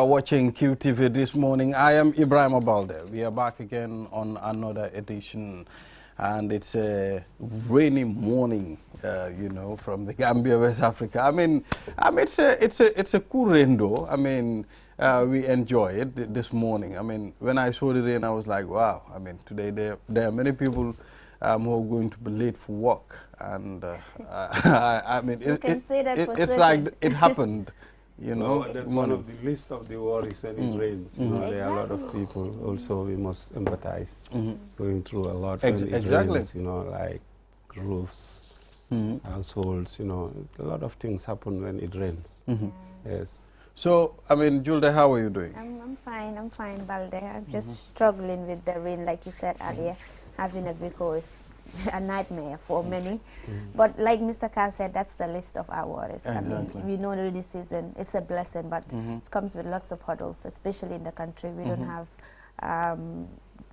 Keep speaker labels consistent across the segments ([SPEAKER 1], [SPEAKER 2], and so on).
[SPEAKER 1] watching QTV this morning. I am Ibrahim Abalde. We are back again on another edition, and it's a rainy morning, you know, from the Gambia, West Africa. I mean, it's a cool rain though. I mean, we enjoy it this morning. I mean, when I saw the rain, I was like, wow. I mean, today there are many people who are going to be late for work, and I mean, it's like it happened. You know,
[SPEAKER 2] well, that's one of the list of the worries when it rains. You know, there are a lot of people also we must empathize going through a lot when it rains, you know, like roofs, households, you know, a lot of things happen when it rains. Yes.
[SPEAKER 1] So, I mean, Julde, how are you doing?
[SPEAKER 3] I'm fine, Balde. I'm just struggling with the rain, like you said earlier. Having a because a nightmare for many, but like Mr. Carr said, that's the list of our worries.
[SPEAKER 1] Exactly.
[SPEAKER 3] I mean, we know the rainy season, it's a blessing, but it comes with lots of hurdles, especially in the country. We don't have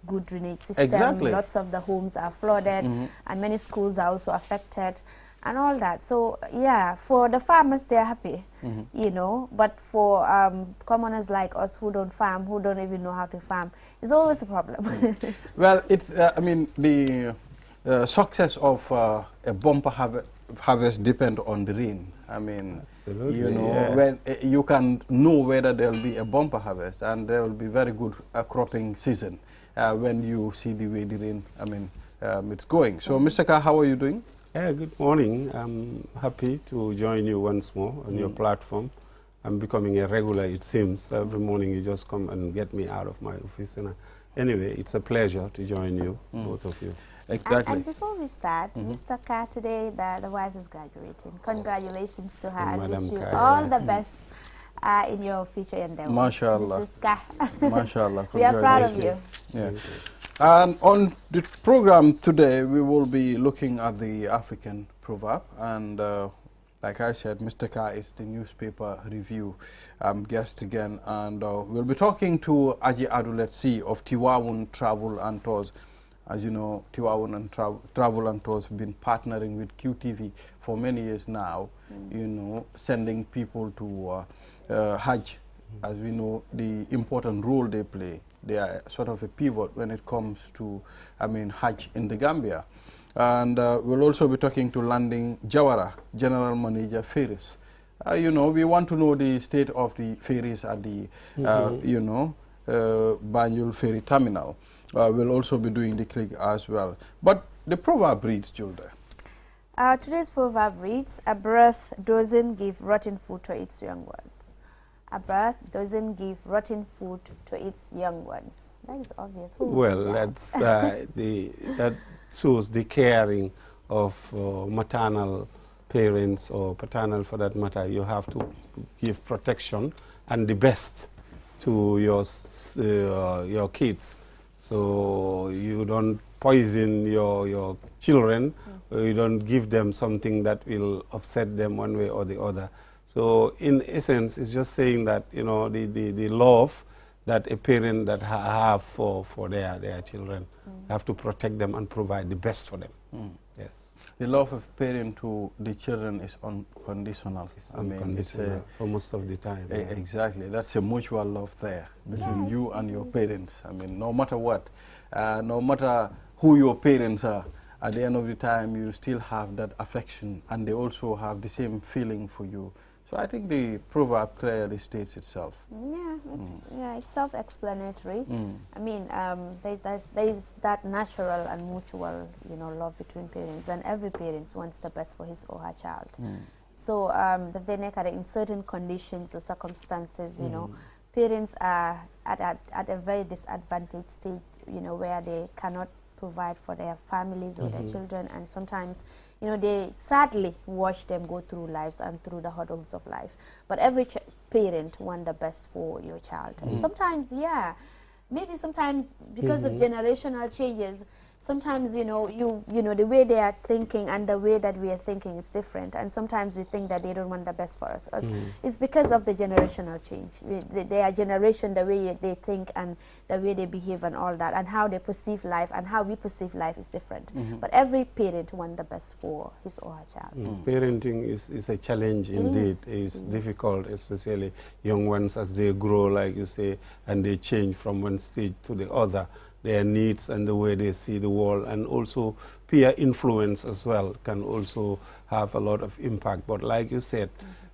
[SPEAKER 3] good drainage system. Lots of the homes are flooded, and many schools are also affected, and all that. So yeah, for the farmers, they're happy, you know, but for commoners like us who don't farm, who don't even know how to farm, it's always a problem.
[SPEAKER 1] Well, it's, I mean, the success of a bumper harvest depend on the rain. I mean, absolutely, you know, when you can know whether there will be a bumper harvest, and there will be very good cropping season when you see the way the rain, I mean, it's going. So, Mr. Carr, how are you doing?
[SPEAKER 2] Yeah, good morning. I'm happy to join you once more on your platform. I'm becoming a regular, it seems. Every morning you just come and get me out of my office. And anyway, it's a pleasure to join you, both of you.
[SPEAKER 1] Exactly.
[SPEAKER 3] And before we start, Mr. Carr, today the wife is graduating. Congratulations to her. I wish you all the best in your future endeavors.
[SPEAKER 1] MashaAllah.
[SPEAKER 3] Mrs. Carr.
[SPEAKER 1] MashaAllah.
[SPEAKER 3] We are proud of you.
[SPEAKER 1] Yeah. And on the program today, we will be looking at the African proverb. And like I said, Mr. Carr is the newspaper review guest again. And we'll be talking to Aji Aduletsi of Tiwawun Travel and Tours. As you know, Tiwawun and Travel and Tours have been partnering with QTV for many years now, you know, sending people to Hajj. As we know, the important role they play. They are sort of a pivot when it comes to, I mean, Hajj in the Gambia. And we'll also be talking to Landing Jawara, General Manager Ferries. You know, we want to know the state of the ferries at the, you know, Banjul Ferry Terminal. We'll also be doing the click as well. But the proverb reads, Julde.
[SPEAKER 3] Today's proverb reads, a birth doesn't give rotten food to its young ones. A birth doesn't give rotten food to its young ones. That is obvious.
[SPEAKER 2] Well, that's that shows the caring of maternal parents or paternal, for that matter. You have to give protection and the best to your kids. So you don't poison your children, or you don't give them something that will upset them one way or the other. So in essence, it's just saying that, you know, the love that a parent that have for their children, have to protect them and provide the best for them. Yes.
[SPEAKER 1] The love of parent to the children is unconditional.
[SPEAKER 2] It's unconditional for most of the time.
[SPEAKER 1] Exactly. That's a mutual love there between you and your parents. I mean, no matter what, no matter who your parents are, at the end of the time, you still have that affection, and they also have the same feeling for you. So I think the proverb clearly states itself.
[SPEAKER 3] Yeah, it's self-explanatory. I mean, there's that natural and mutual, you know, love between parents, and every parent wants the best for his or her child. So if they make it in certain conditions or circumstances, you know, parents are at a very disadvantaged state, you know, where they cannot provide for their families or their children, and sometimes, you know, they sadly watch them go through lives and through the hurdles of life. But every parent wants the best for your child. And sometimes, yeah, maybe sometimes because of generational changes, sometimes, you know, the way they are thinking and the way that we are thinking is different, and sometimes we think that they don't want the best for us. It's because of the generational change. Their generation, the way they think and the way they behave and all that, and how they perceive life and how we perceive life is different. But every parent wants the best for his or her child.
[SPEAKER 2] Parenting is a challenge indeed. It's difficult, especially young ones as they grow, like you say, and they change from one stage to the other. Their needs and the way they see the world, and also peer influence as well can also have a lot of impact. But like you said,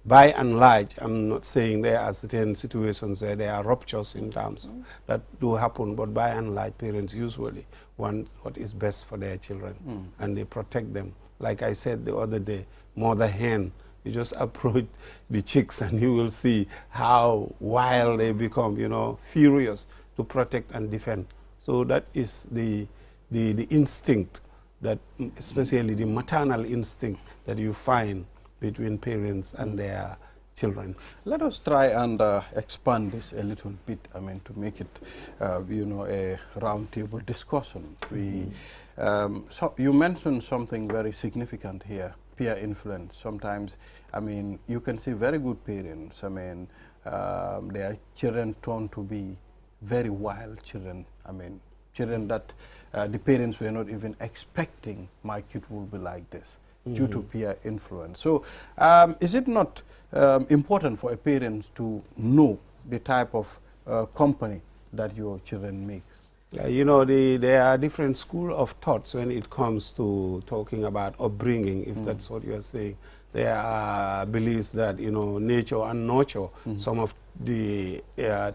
[SPEAKER 2] by and large, I'm not saying there are certain situations where there are ruptures in terms of that do happen, but by and large, parents usually want what is best for their children, and they protect them. Like I said the other day, mother hen, you just approach the chicks and you will see how wild they become, you know, furious to protect and defend. So that is the instinct, that especially the maternal instinct that you find between parents and their children.
[SPEAKER 1] Let us try and expand this a little bit, I mean, to make it, you know, a roundtable discussion. So you mentioned something very significant here, peer influence. Sometimes, I mean, you can see very good parents, I mean, their children turn to be very wild children, I mean, children that the parents were not even expecting my kid will be like this due to peer influence. So is it not important for a parent to know the type of company that your children make?
[SPEAKER 2] You know, there are different schools of thoughts when it comes to talking about upbringing, if that's what you are saying. There are beliefs that, you know, nature and nurture, some of the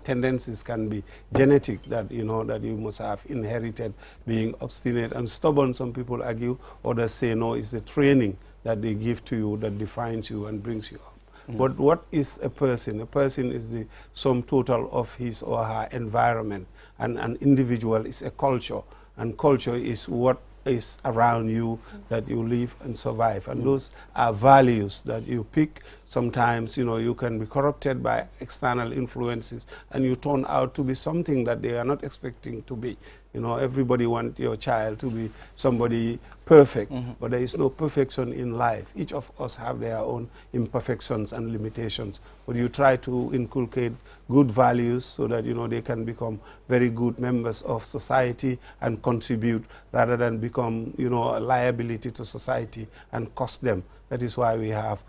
[SPEAKER 2] tendencies can be genetic, that, you know, that you must have inherited being obstinate and stubborn. Some people argue, others say, no, it's the training that they give to you that defines you and brings you up. But what is a person? A person is the sum total of his or her environment, and an individual is a culture, and culture is what is around you that you live and survive, and those are values that you pick. Sometimes, you know, you can be corrupted by external influences and you turn out to be something that they are not expecting to be. You know, everybody wants your child to be somebody perfect, but there is no perfection in life. Each of us have their own imperfections and limitations, but you try to inculcate good values so that, you know, they can become very good members of society and contribute, rather than become, you know, a liability to society and cost them. That is why we have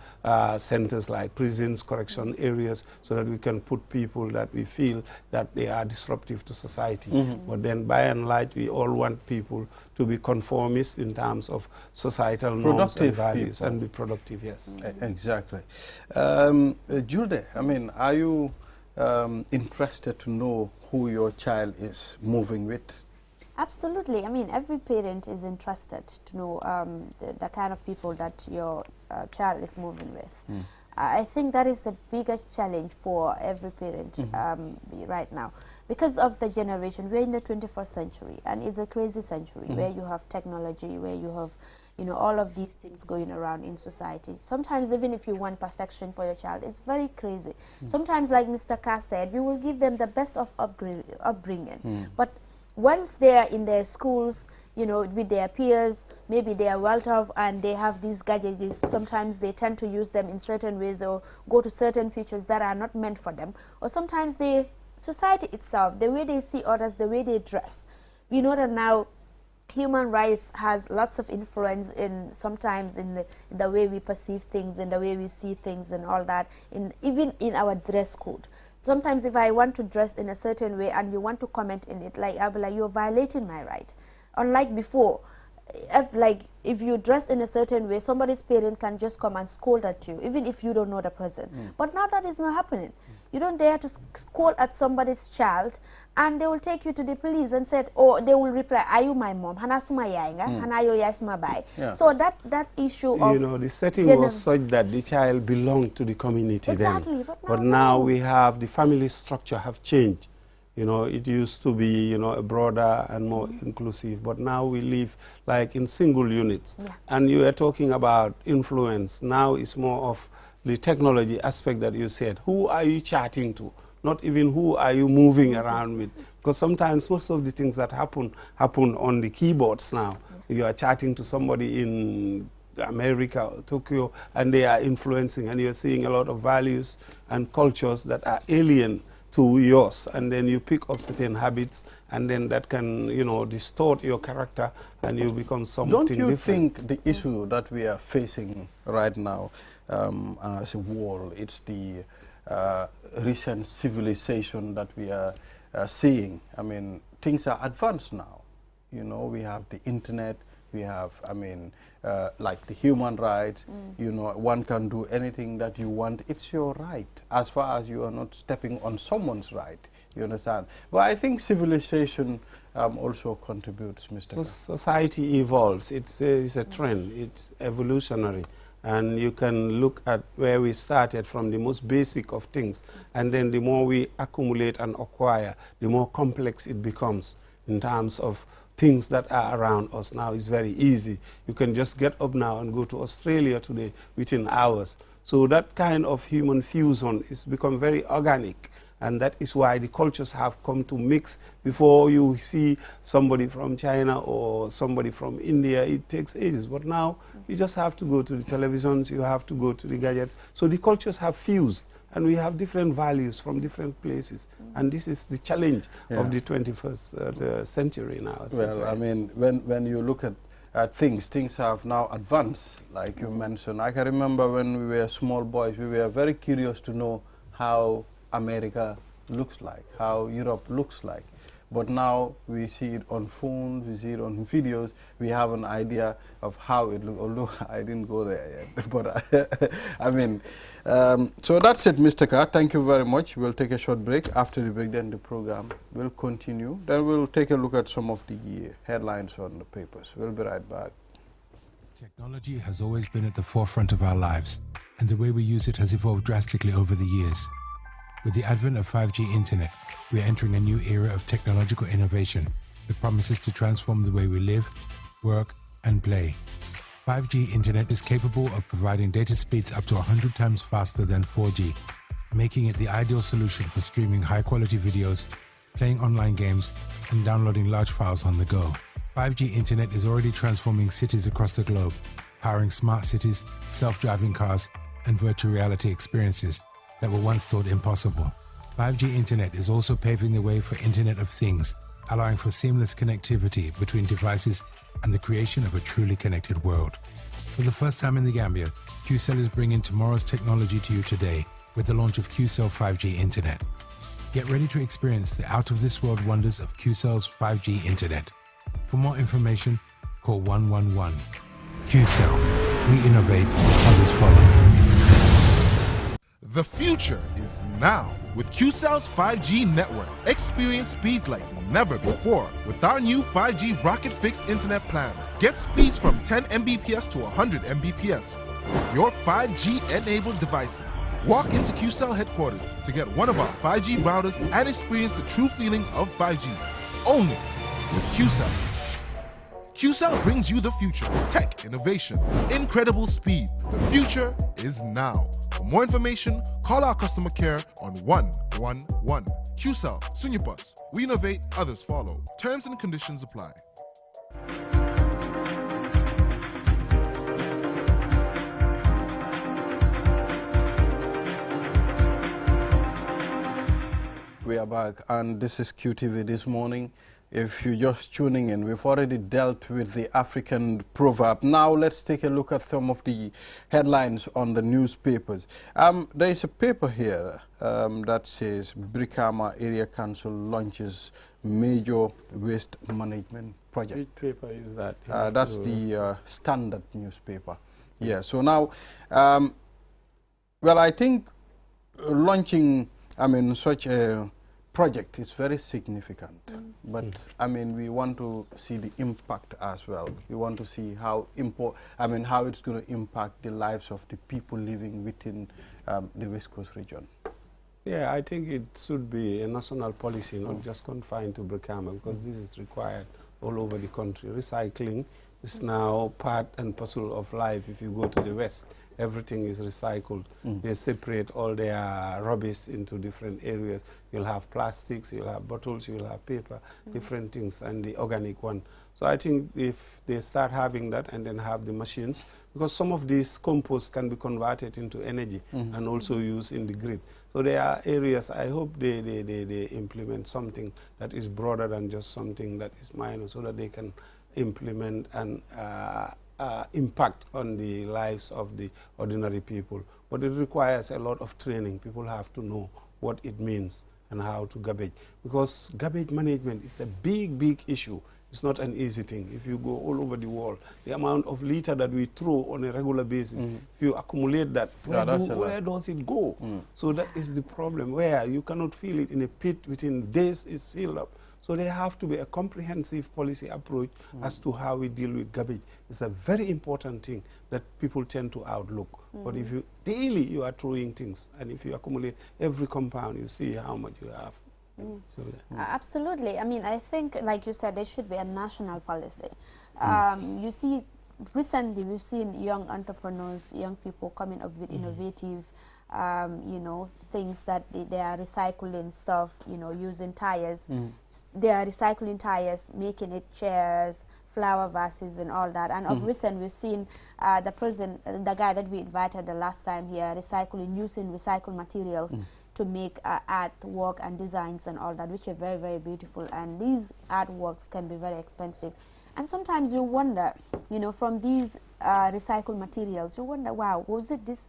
[SPEAKER 2] centers like prisons, correction areas, so that we can put people that we feel that they are disruptive to society. But then by and large, we all want people to be conformist in terms of societal norms and values, and be productive, yes.
[SPEAKER 1] Exactly. Julde, I mean, are you interested to know who your child is moving with?
[SPEAKER 3] Absolutely. I mean, every parent is interested to know the kind of people that your child is moving with. I think that is the biggest challenge for every parent right now. Because of the generation, we're in the 21st century, and it's a crazy century where you have technology, where you have, you know, all of these things going around in society. Sometimes even if you want perfection for your child, it's very crazy. Sometimes, like Mr. Carr said, you will give them the best of upbringing. But once they are in their schools, you know, with their peers, maybe they are well off and they have these gadgets. Sometimes they tend to use them in certain ways or go to certain features that are not meant for them. Or sometimes society itself, the way they see others, the way they dress. We know that now human rights has lots of influence in sometimes in the way we perceive things, in the way we see things and all that, even in our dress code. Sometimes if I want to dress in a certain way and you want to comment in it, like I'll be like, you're violating my right. Unlike before, if you dress in a certain way, somebody's parent can just come and scold at you, even if you don't know the person. But now that is not happening. You don't dare to scold at somebody's child, and they will take you to the police and say, or they will reply, are you my mom? Hana suma yainga, hana yo yasuma bai. So that issue of,
[SPEAKER 2] you know, the setting was such that the child belonged to the community
[SPEAKER 3] then.
[SPEAKER 2] But now we have the family structure have changed. You know, it used to be, you know, a broader and more inclusive, but now we live like in single units. And you are talking about influence. Now it's more of the technology aspect that you said. Who are you chatting to? not even who are you moving around with. Because sometimes most of the things that happen on the keyboards now. You are chatting to somebody in America or Tokyo, and they are influencing, and you're seeing a lot of values and cultures that are alien to yours, and then you pick up certain habits, and then that can, you know, distort your character, and you become something different.
[SPEAKER 1] Don't you think the issue that we are facing right now as a world, it's the recent civilization that we are seeing? I mean, things are advanced now. You know, we have the internet, we have, I mean, like the human right, you know, one can do anything that you want. It's your right, as far as you are not stepping on someone's right, you understand? But I think civilization also contributes, Mr.
[SPEAKER 2] Society evolves. It's a trend. It's evolutionary. And you can look at where we started from the most basic of things, and then the more we accumulate and acquire, the more complex it becomes in terms of things that are around us. Now is very easy. You can just get up now and go to Australia today within hours. So that kind of human fusion is become very organic, and that is why the cultures have come to mix. Before you see somebody from China or somebody from India, it takes ages. But now you just have to go to the televisions, you have to go to the gadgets. So the cultures have fused, and we have different values from different places. And this is the challenge of the 21st century now.
[SPEAKER 1] Well, I mean, when you look at things have now advanced, like you mentioned. I can remember when we were small boys, we were very curious to know how America looks like, how Europe looks like. But now we see it on phones, we see it on videos, we have an idea of how it looks. Although I didn't go there yet, but I mean, so that's it, Mr. Carr. Thank you very much. We'll take a short break. After the break, then the program will continue. Then we'll take a look at some of the headlines on the papers. We'll be right back.
[SPEAKER 4] Technology has always been at the forefront of our lives, and the way we use it has evolved drastically over the years. With the advent of 5G internet, we are entering a new era of technological innovation that promises to transform the way we live, work, and play. 5G internet is capable of providing data speeds up to 100 times faster than 4G, making it the ideal solution for streaming high-quality videos, playing online games, and downloading large files on the go. 5G internet is already transforming cities across the globe, powering smart cities, self-driving cars, and virtual reality experiences that were once thought impossible. 5G internet is also paving the way for Internet of Things, allowing for seamless connectivity between devices and the creation of a truly connected world. For the first time in the Gambia, QCell is bringing tomorrow's technology to you today with the launch of QCell 5G internet. Get ready to experience the out-of-this-world wonders of QCell's 5G internet. For more information, call 111. QCell. We innovate, others follow.
[SPEAKER 5] The future is now with QCell's 5G network. Experience speeds like never before with our new 5G Rocket Fixed Internet plan. Get speeds from 10 Mbps to 100 Mbps. Your 5G-enabled devices. Walk into QCell headquarters to get one of our 5G routers and experience the true feeling of 5G. Only with QCell. QCell brings you the future. Tech, innovation, incredible speed. The future is now. For more information, call our customer care on 111. QCell, Sunyabus. We innovate, others follow. Terms and conditions apply.
[SPEAKER 1] We are back, and this is QTV This Morning. If you're just tuning in, we've already dealt with the African proverb. Now let's take a look at some of the headlines on the newspapers. There is a paper here that says Brikama Area Council launches major waste management project.
[SPEAKER 2] Which paper is that?
[SPEAKER 1] That's the Standard newspaper. Yeah, so now, well, I think launching, such a project is very significant, but I mean, we want to see the impact as well. We want to see how how it's going to impact the lives of the people living within the West Coast region.
[SPEAKER 2] Yeah, I think it should be a national policy, not just confined to Brikama, because this is required all over the country. Recycling It's now part and parcel of life. If you go to the West, everything is recycled. They separate all their rubbish into different areas. You'll have plastics, you'll have bottles, you'll have paper, different things, and the organic one. So I think if they start having that and then have the machines, because some of these compost can be converted into energy and also used in the grid. So there are areas, I hope they implement something that is broader than just something that is minor, so that they can implement and impact on the lives of the ordinary people. But it requires a lot of training. People have to know what it means and how to garbage. Because garbage management is a big, big issue. It's not an easy thing. If you go all over the world, the amount of litter that we throw on a regular basis, if you accumulate that, where does it go? So that is the problem, where you cannot feel it in a pit within days, it's filled up. So there have to be a comprehensive policy approach as to how we deal with garbage. It's a very important thing that people tend to outlook. But if you daily you are throwing things, and if you accumulate every compound, you see how much you have. So,
[SPEAKER 3] absolutely. I mean, I think, like you said, there should be a national policy. You see, recently we've seen young entrepreneurs, young people coming up with innovative, you know, things that they are recycling stuff, you know, using tires. They are recycling tires, making it chairs, flower vases and all that. And of recent, we've seen the guy that we invited the last time here, using recycled materials to make artwork and designs and all that, which are very, very beautiful. And these artworks can be very expensive. And sometimes you wonder, you know, from these recycled materials, you wonder, wow, was this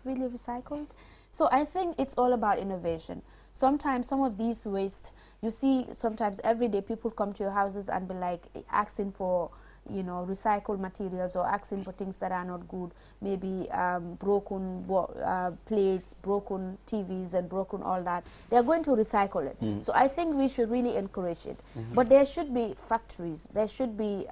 [SPEAKER 3] really recycled? So I think it's all about innovation. Sometimes some of these waste, you see, sometimes every day people come to your houses and be like asking for, you know, recycled materials or asking for things that are not good, maybe broken plates, broken TVs and broken all that. They're going to recycle it. So I think we should really encourage it. But there should be factories, there should be,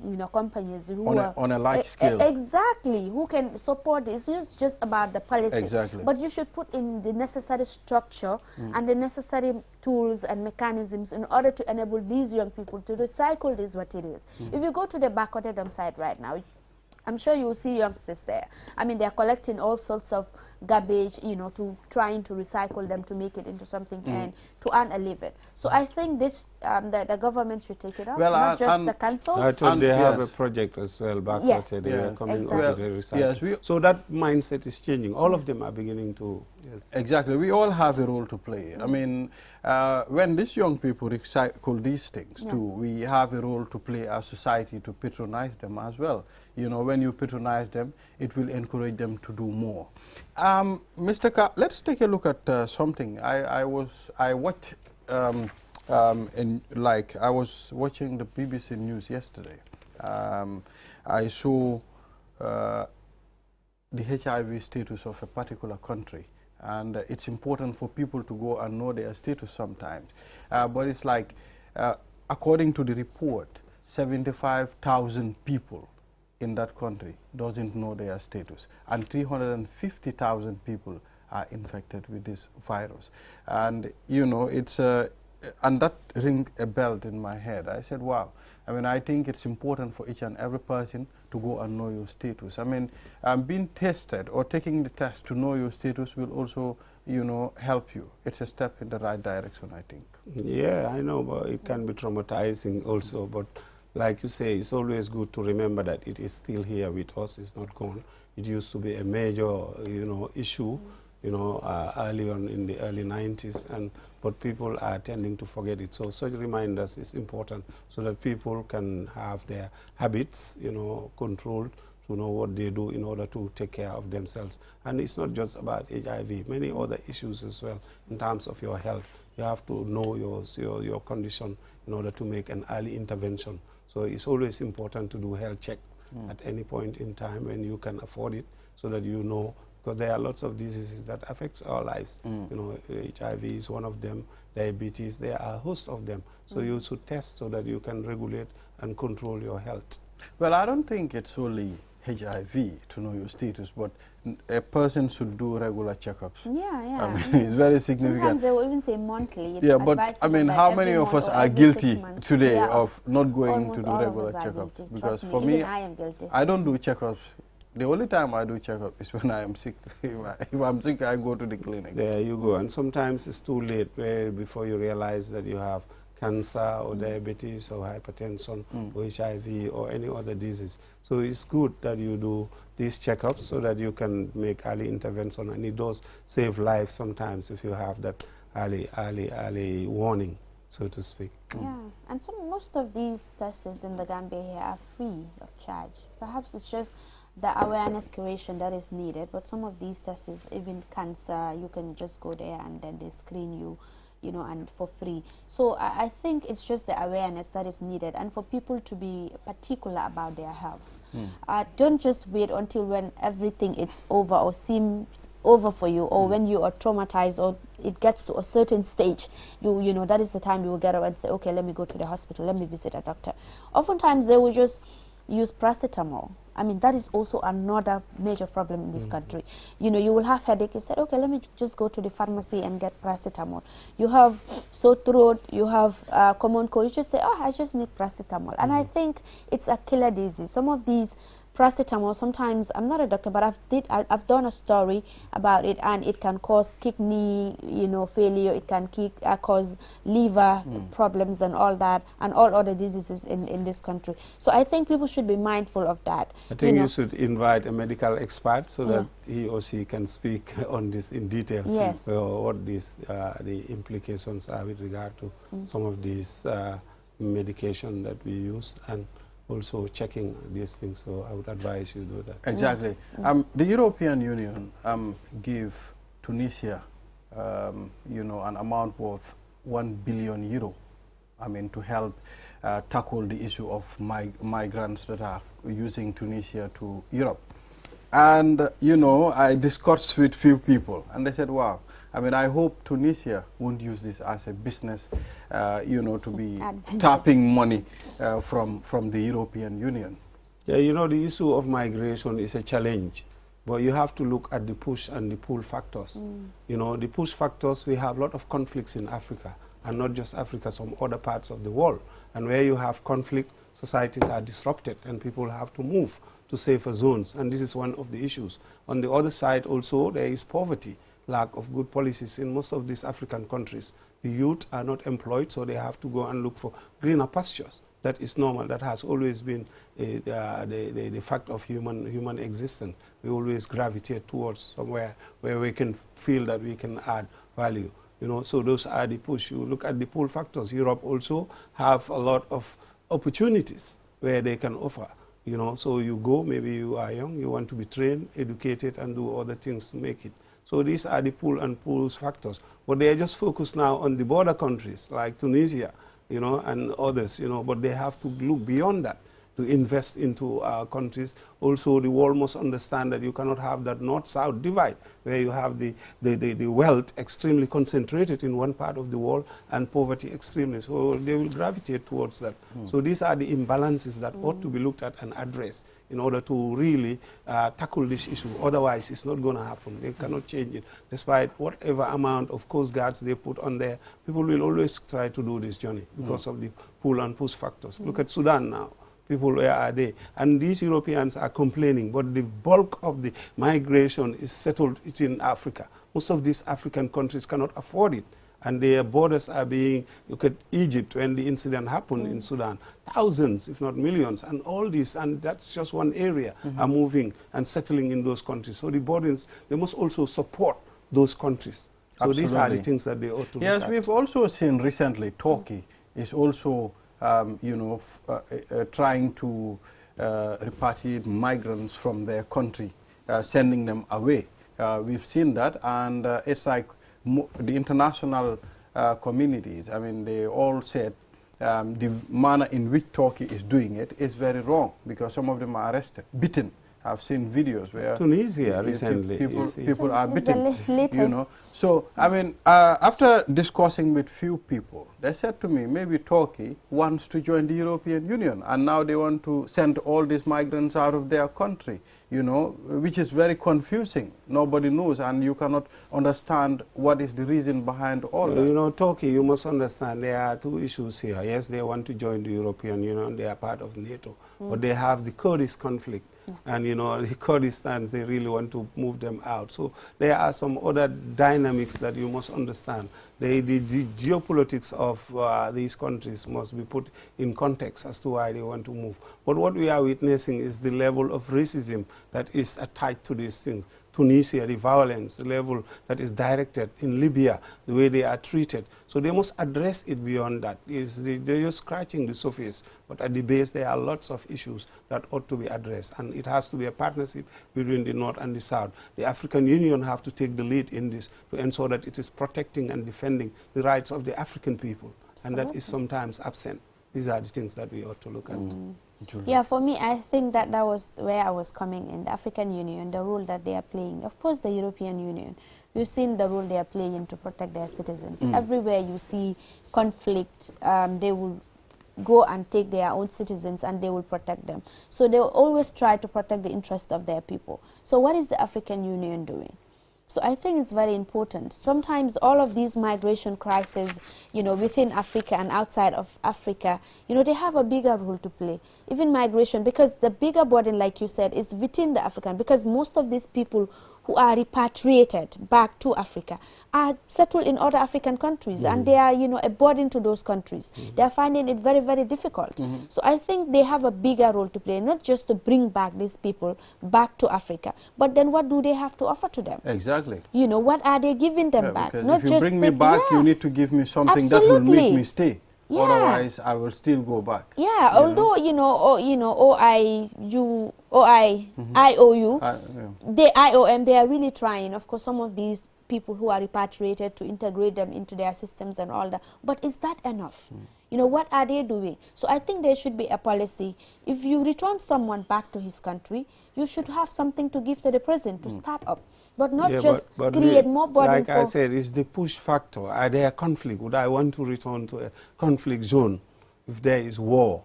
[SPEAKER 3] you know, companies who
[SPEAKER 1] on a large scale.
[SPEAKER 3] Exactly, who can support this. It's just about the policy.
[SPEAKER 1] Exactly.
[SPEAKER 3] But you should put in the necessary structure and the necessary tools and mechanisms in order to enable these young people to recycle these materials. If you go to the Bakote site right now, I'm sure you will see youngsters there. I mean, they're collecting all sorts of garbage, you know, trying to recycle them to make it into something and to earn a living. So I think this, the government should take it up,
[SPEAKER 1] well,
[SPEAKER 3] not just the council.
[SPEAKER 2] I thought they have a project as well, Bakote. They are coming up with a recycle. So that mindset is changing. All of them are beginning to,
[SPEAKER 1] Exactly. We all have a role to play. I mean, when these young people recycle these things too, we have a role to play as society to patronize them as well. You know, when you patronize them, it will encourage them to do more. Mr. Ka, let's take a look at something. I was watching the BBC News yesterday. I saw the HIV status of a particular country, and it's important for people to go and know their status sometimes. But it's like, according to the report, 75,000 people in that country doesn't know their status, and 350,000 people are infected with this virus. And you know, it's and that rang a bell in my head. I said, wow. I mean, I think it's important for each and every person to go and know your status. I mean, being tested or taking the test to know your status will also, you know, help you. It's a step in the right direction, I think.
[SPEAKER 2] Yeah, I know, but it can be traumatizing also. But like you say, it's always good to remember that it is still here with us. It's not gone. It used to be a major, you know, issue, you know, early on in the early 90s, but people are tending to forget it. So such reminders is important so that people can have their habits, you know, controlled, to know what they do in order to take care of themselves. And it's not just about HIV, many other issues as well in terms of your health. You have to know your condition in order to make an early intervention. So it's always important to do health check at any point in time when you can afford it, so that you know, because there are lots of diseases that affects our lives. You know, HIV is one of them, diabetes, there are a host of them. So you should test so that you can regulate and control your health.
[SPEAKER 1] Well, I don't think it's only HIV to know your status, but a person should do regular checkups.
[SPEAKER 3] Yeah, yeah.
[SPEAKER 1] I mean, it's very significant.
[SPEAKER 3] Sometimes they will even say monthly. It's
[SPEAKER 1] yeah, but I mean, how many of us are guilty today of not going to do regular checkups? Because for me,
[SPEAKER 3] I am guilty.
[SPEAKER 1] I don't do checkups. The only time I do checkup is when I am sick. If I'm sick, I go to the clinic.
[SPEAKER 2] There you go. And sometimes it's too late before you realize that you have cancer or diabetes or hypertension or HIV or any other disease. So it's good that you do these checkups so that you can make early intervention, and it does save lives sometimes if you have that early warning, so to speak.
[SPEAKER 3] Yeah, and most of these tests in the Gambia here are free of charge. Perhaps it's just the awareness creation that is needed, but some of these tests, even cancer, you can just go there and then they screen you, you know, and for free. So I think it's just the awareness that is needed, and for people to be particular about their health. Don't just wait until when everything is over or seems over for you, or when you are traumatized or it gets to a certain stage. You know, that is the time you will get up and say, okay, let me go to the hospital, let me visit a doctor. Oftentimes they will just use paracetamol. I mean, that is also another major problem in this country. You know, you will have headache, you said, okay, let me just go to the pharmacy and get paracetamol. You have sore throat, you have common cold, you just say, oh, I just need paracetamol. And I think it's a killer disease. Some of these paracetamol, sometimes, I'm not a doctor, but I've done a story about it, and it can cause kidney, you know, failure, it can cause liver problems and all that, and all other diseases in this country. So I think people should be mindful of that.
[SPEAKER 2] I think you should invite a medical expert so that he or she can speak on this in detail.
[SPEAKER 3] Yes.
[SPEAKER 2] What the implications are with regard to some of these medication that we use, and also checking these things. So I would advise you do that.
[SPEAKER 1] Exactly. The European Union gave Tunisia, you know, an amount worth €1 billion, I mean, to help tackle the issue of migrants that are using Tunisia to Europe. And, you know, I discussed with few people, and they said, wow, I mean, I hope Tunisia won't use this as a business, you know, to be tapping money from the European Union.
[SPEAKER 2] Yeah, you know, the issue of migration is a challenge, but you have to look at the push and the pull factors. You know, the push factors, we have a lot of conflicts in Africa, and not just Africa, some other parts of the world. And where you have conflict, societies are disrupted, and people have to move to safer zones, and this is one of the issues. On the other side also, there is poverty, lack of good policies in most of these African countries. The youth are not employed, so they have to go and look for greener pastures. That is normal. That has always been the fact of human existence. We always gravitate towards somewhere where we can feel that we can add value. You know, so those are the push. You look at the pull factors. Europe also have a lot of opportunities where they can offer. You know, so you go, maybe you are young, you want to be trained, educated, and do other things to make it. So these are the pull and pulls factors. But they are just focused now on the border countries like Tunisia, you know, and others, you know, but they have to look beyond that to invest into our countries. Also, the world must understand that you cannot have that north-south divide where you have the wealth extremely concentrated in one part of the world and poverty extremely. So they will gravitate towards that. So these are the imbalances that ought to be looked at and addressed in order to really tackle this issue. Otherwise, it's not going to happen. They cannot change it. Despite whatever amount of coast guards they put on there, people will always try to do this journey because of the pull and push factors. Look at Sudan now. People, where are they? And these Europeans are complaining, but the bulk of the migration is settled in Africa. Most of these African countries cannot afford it. And their borders are being, look at Egypt when the incident happened in Sudan, thousands, if not millions, and all this, and that's just one area, are moving and settling in those countries. So the borders, they must also support those countries. So
[SPEAKER 1] Absolutely.
[SPEAKER 2] These are the things that they ought to look at.
[SPEAKER 1] Yes, we've also seen recently Turkey is also, you know, trying to repatriate migrants from their country, sending them away. We've seen that, and it's like the international communities, I mean, they all said the manner in which Turkey is doing it is very wrong, because some of them are arrested, beaten, I've seen videos where
[SPEAKER 2] Tunisia recently,
[SPEAKER 1] people are
[SPEAKER 3] It's the
[SPEAKER 1] beaten,
[SPEAKER 3] latest.
[SPEAKER 1] you know. So, I mean, after discussing with few people, they said to me, maybe Turkey wants to join the European Union, and now they want to send all these migrants out of their country, you know, which is very confusing. Nobody knows, and you cannot understand what is the reason behind all that.
[SPEAKER 2] You know, Turkey, you must understand there are two issues here. Yes, they want to join the European Union, they are part of NATO, but they have the Kurdish conflict. And, you know, the Kurdistans, they really want to move them out. So there are some other dynamics that you must understand. The geopolitics of these countries must be put in context as to why they want to move. But what we are witnessing is the level of racism that is attached to these things. Tunisia, the violence, the level that is directed in Libya, the way they are treated. So they must address it beyond that. They're just scratching the surface, but at the base there are lots of issues that ought to be addressed, and it has to be a partnership between the North and the South. The African Union have to take the lead in this to ensure that it is protecting and defending the rights of the African people, and that is sometimes absent. These are the things that we ought to look at.
[SPEAKER 3] Yeah, for me, I think that was where I was coming in. The African Union, the role that they are playing. Of course, the European Union, we've seen the role they are playing to protect their citizens. Everywhere you see conflict, they will go and take their own citizens and they will protect them. So they will always try to protect the interest of their people. So what is the African Union doing? So I think it's very important. Sometimes all of these migration crises, you know, within Africa and outside of Africa, you know, they have a bigger role to play. Even migration, because the bigger burden, like you said, is within the African, because most of these people who are repatriated back to Africa are settled in other African countries, and they are, you know, a burden to those countries. They are finding it very, very difficult. So I think they have a bigger role to play, not just to bring back these people back to Africa, but then what do they have to offer to them?
[SPEAKER 1] Exactly.
[SPEAKER 3] You know, what are they giving them back?
[SPEAKER 1] Because
[SPEAKER 3] Not
[SPEAKER 1] if you
[SPEAKER 3] just
[SPEAKER 1] bring me back, you need to give me something that will make me stay.
[SPEAKER 3] Yeah.
[SPEAKER 1] Otherwise, I will still go back.
[SPEAKER 3] Yeah, although, you know, I owe you, the IOM, they are really trying. Of course, some of these people who are repatriated to integrate them into their systems and all that. But is that enough? You know, what are they doing? So I think there should be a policy. If you return someone back to his country, you should have something to give to the president to start up. But not just
[SPEAKER 2] but
[SPEAKER 3] create more burden.
[SPEAKER 2] Like I said, it's the push factor. Are there conflict? Would I want to return to a conflict zone if there is war?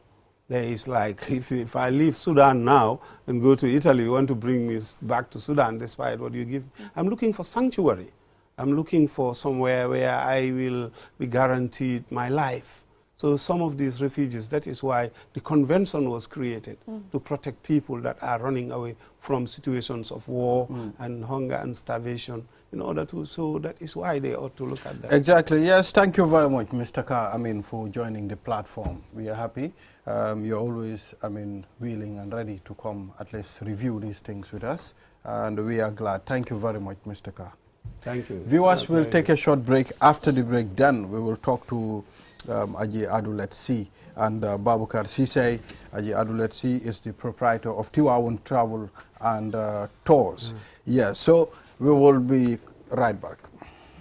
[SPEAKER 2] There is like, if I leave Sudan now and go to Italy, you want to bring me back to Sudan despite what you give. I'm looking for sanctuary. I'm looking for somewhere where I will be guaranteed my life. So some of these refugees, that is why the convention was created, to protect people that are running away from situations of war and hunger and starvation, in order to, so that is why they ought to look at that.
[SPEAKER 1] Exactly, yes, thank you very much, Mr. Carr, for joining the platform. We are happy. You're always, willing and ready to come at least review these things with us, and we are glad. Thank you very much, Mr. Carr.
[SPEAKER 2] Thank you.
[SPEAKER 1] Viewers, will take a short break. After the break, then we will talk to Aji Adulet and Babukar Sisay. Aji Adulet is the proprietor of Tiwawun Travel and Tours. Yeah, so we will be right back.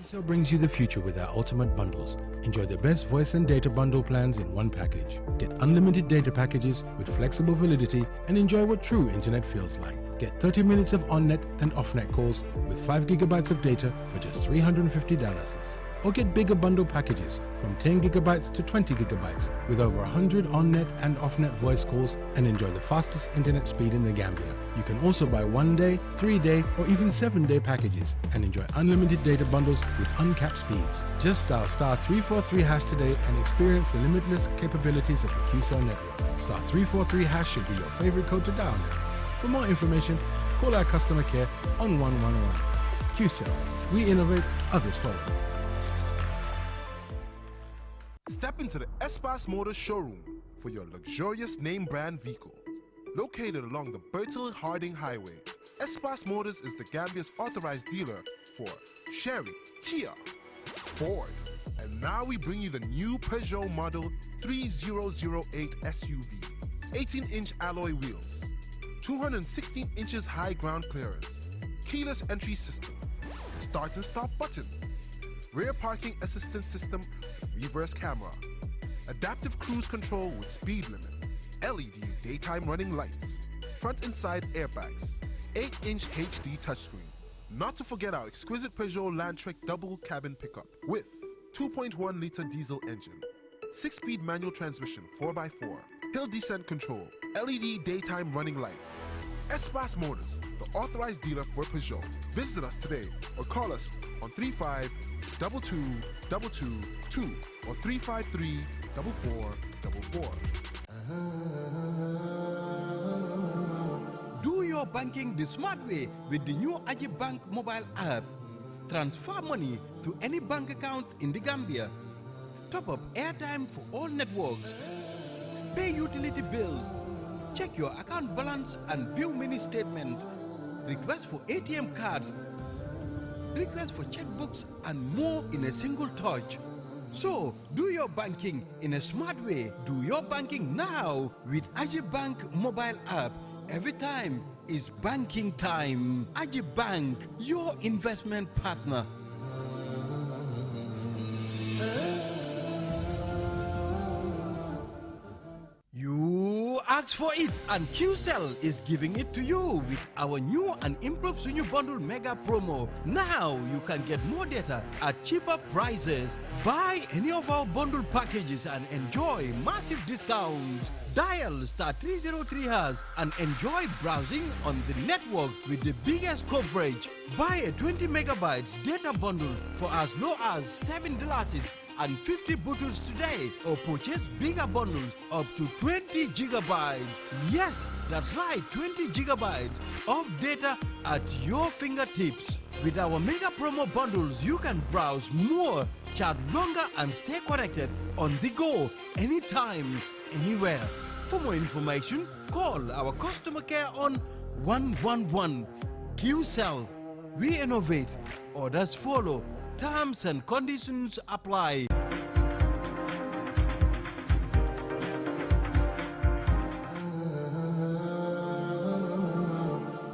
[SPEAKER 4] So brings you the future with our ultimate bundles. Enjoy the best voice and data bundle plans in one package. Get unlimited data packages with flexible validity and enjoy what true internet feels like. Get 30 minutes of on-net and off-net calls with 5 gigabytes of data for just $350. Or get bigger bundle packages from 10 gigabytes to 20 gigabytes with over 100 on-net and off-net voice calls and enjoy the fastest internet speed in the Gambia. You can also buy 1-day, 3-day or even 7-day packages and enjoy unlimited data bundles with uncapped speeds. Just dial *343# today and experience the limitless capabilities of the QCell network. *343# should be your favorite code to dial now. For more information, call our customer care on 111. QCell, we innovate, others follow.
[SPEAKER 5] Step into the Espas Motors showroom for your luxurious name brand vehicle. Located along the Bertil Harding Highway, Espas Motors is the Gambia's authorized dealer for Chery, Kia, Ford, and now we bring you the new Peugeot model 3008 SUV. 18-inch alloy wheels, 216 inches high ground clearance, keyless entry system, start and stop button, rear parking assistance system with reverse camera, adaptive cruise control with speed limit, LED daytime running lights, front and side airbags, 8-inch HD touchscreen. Not to forget our exquisite Peugeot Landtrek double cabin pickup with 2.1-liter diesel engine, 6-speed manual transmission 4x4, hill descent control, LED daytime running lights. Espace Motors, the authorized dealer for Peugeot. Visit us today or call us on 35-2222 or 353-4444.
[SPEAKER 6] Do your banking the smart way with the new Hajj Bank mobile app. Transfer money to any bank account in the Gambia. Top up airtime for all networks. Pay utility bills. Check your account balance and view mini statements. Request for ATM cards. Request for checkbooks and more in a single touch. So, do your banking in a smart way. Do your banking now with Hajj Bank mobile app. Every time is banking time. Hajj Bank, your investment partner. You asked for it, and QCell is giving it to you with our new and improved Sunyu Bundle Mega Promo. Now you can get more data at cheaper prices. Buy any of our bundle packages and enjoy massive discounts. Dial *303# and enjoy browsing on the network with the biggest coverage. Buy a 20 megabytes data bundle for as low as $7 and 50 bottles today, or purchase bigger bundles up to 20 gigabytes. Yes, that's right, 20 gigabytes of data at your fingertips. With our mega promo bundles, you can browse more, chat longer, and stay connected on the go, anytime, anywhere. For more information, call our customer care on 111. QCell. We innovate. Orders follow. Terms and conditions apply.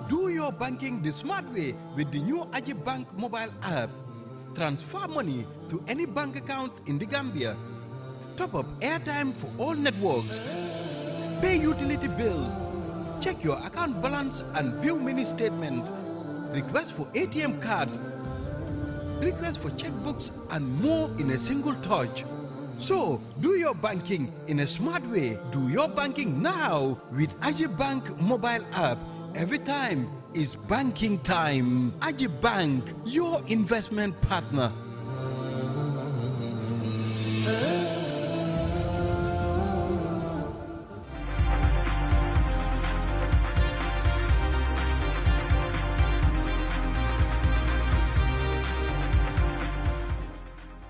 [SPEAKER 6] Do your banking the smart way with the new Hajj Bank mobile app. Transfer money to any bank account in the Gambia. Top up airtime for all networks. Pay utility bills. Check your account balance and view mini statements. Request for ATM cards. Request for checkbooks and more in a single touch. So, do your banking in a smart way. Do your banking now with Hajj Bank mobile app. Every time is banking time. Hajj Bank, your investment partner.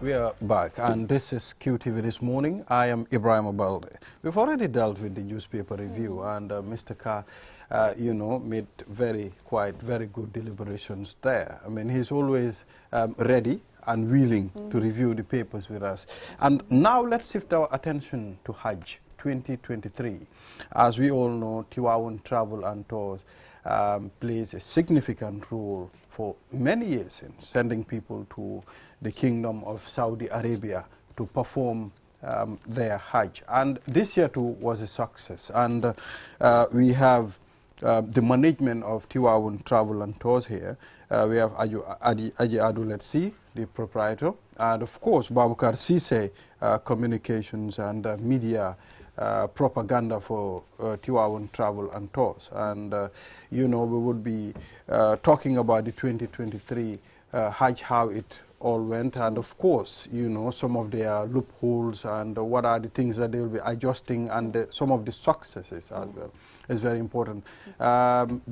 [SPEAKER 1] We are back, and this is QTV This Morning. I am Ibrahim Abalde. We've already dealt with the newspaper review, and Mr. Carr, made very good deliberations there. I mean, he's always ready and willing to review the papers with us. And now let's shift our attention to Hajj 2023. As we all know, Tiwawun Travel and Tours plays a significant role for many years in sending people to the Kingdom of Saudi Arabia to perform their Hajj. And this year too was a success. And we have the management of Tiwawun Travel and Tours here. We have Aji Aduletsi, the proprietor, and of course Babukar Sise, communications and media propaganda for Tiwawun Travel and Tours. And we would be talking about the 2023 Hajj, how it all went, and of course, some of their loopholes and what are the things that they will be adjusting, and some of the successes as well is very important.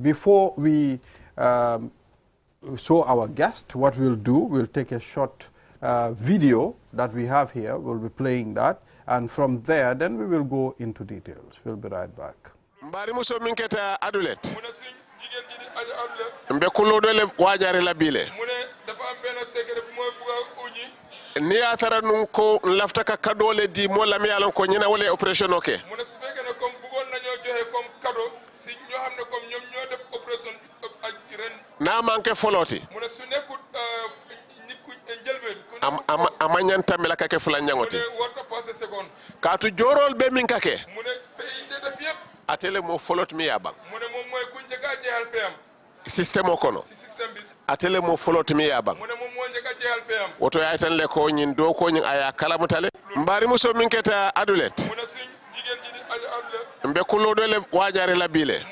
[SPEAKER 1] Before we show our guest, what we'll do, we'll take a short video that we have here. We'll be playing that, and from there, then we will go into details. We'll be right back.
[SPEAKER 7] Mbari muso minketa adulet. Mbe kulodole wajare labile. Ni atara nunko laftaka kadole di mo lami alon ko nyina wala operation okay. Na manke foloti. Amanyanta melaka ke fula nyangoti. Katu jorol be minkake. Atele mo folot mi yaba. système o kono atele mo foloti mi yabang woto yaay tan le ko ñin do ko ñin aya kalamutale mbari muso min keta adulet mbe kullo do le wajare labile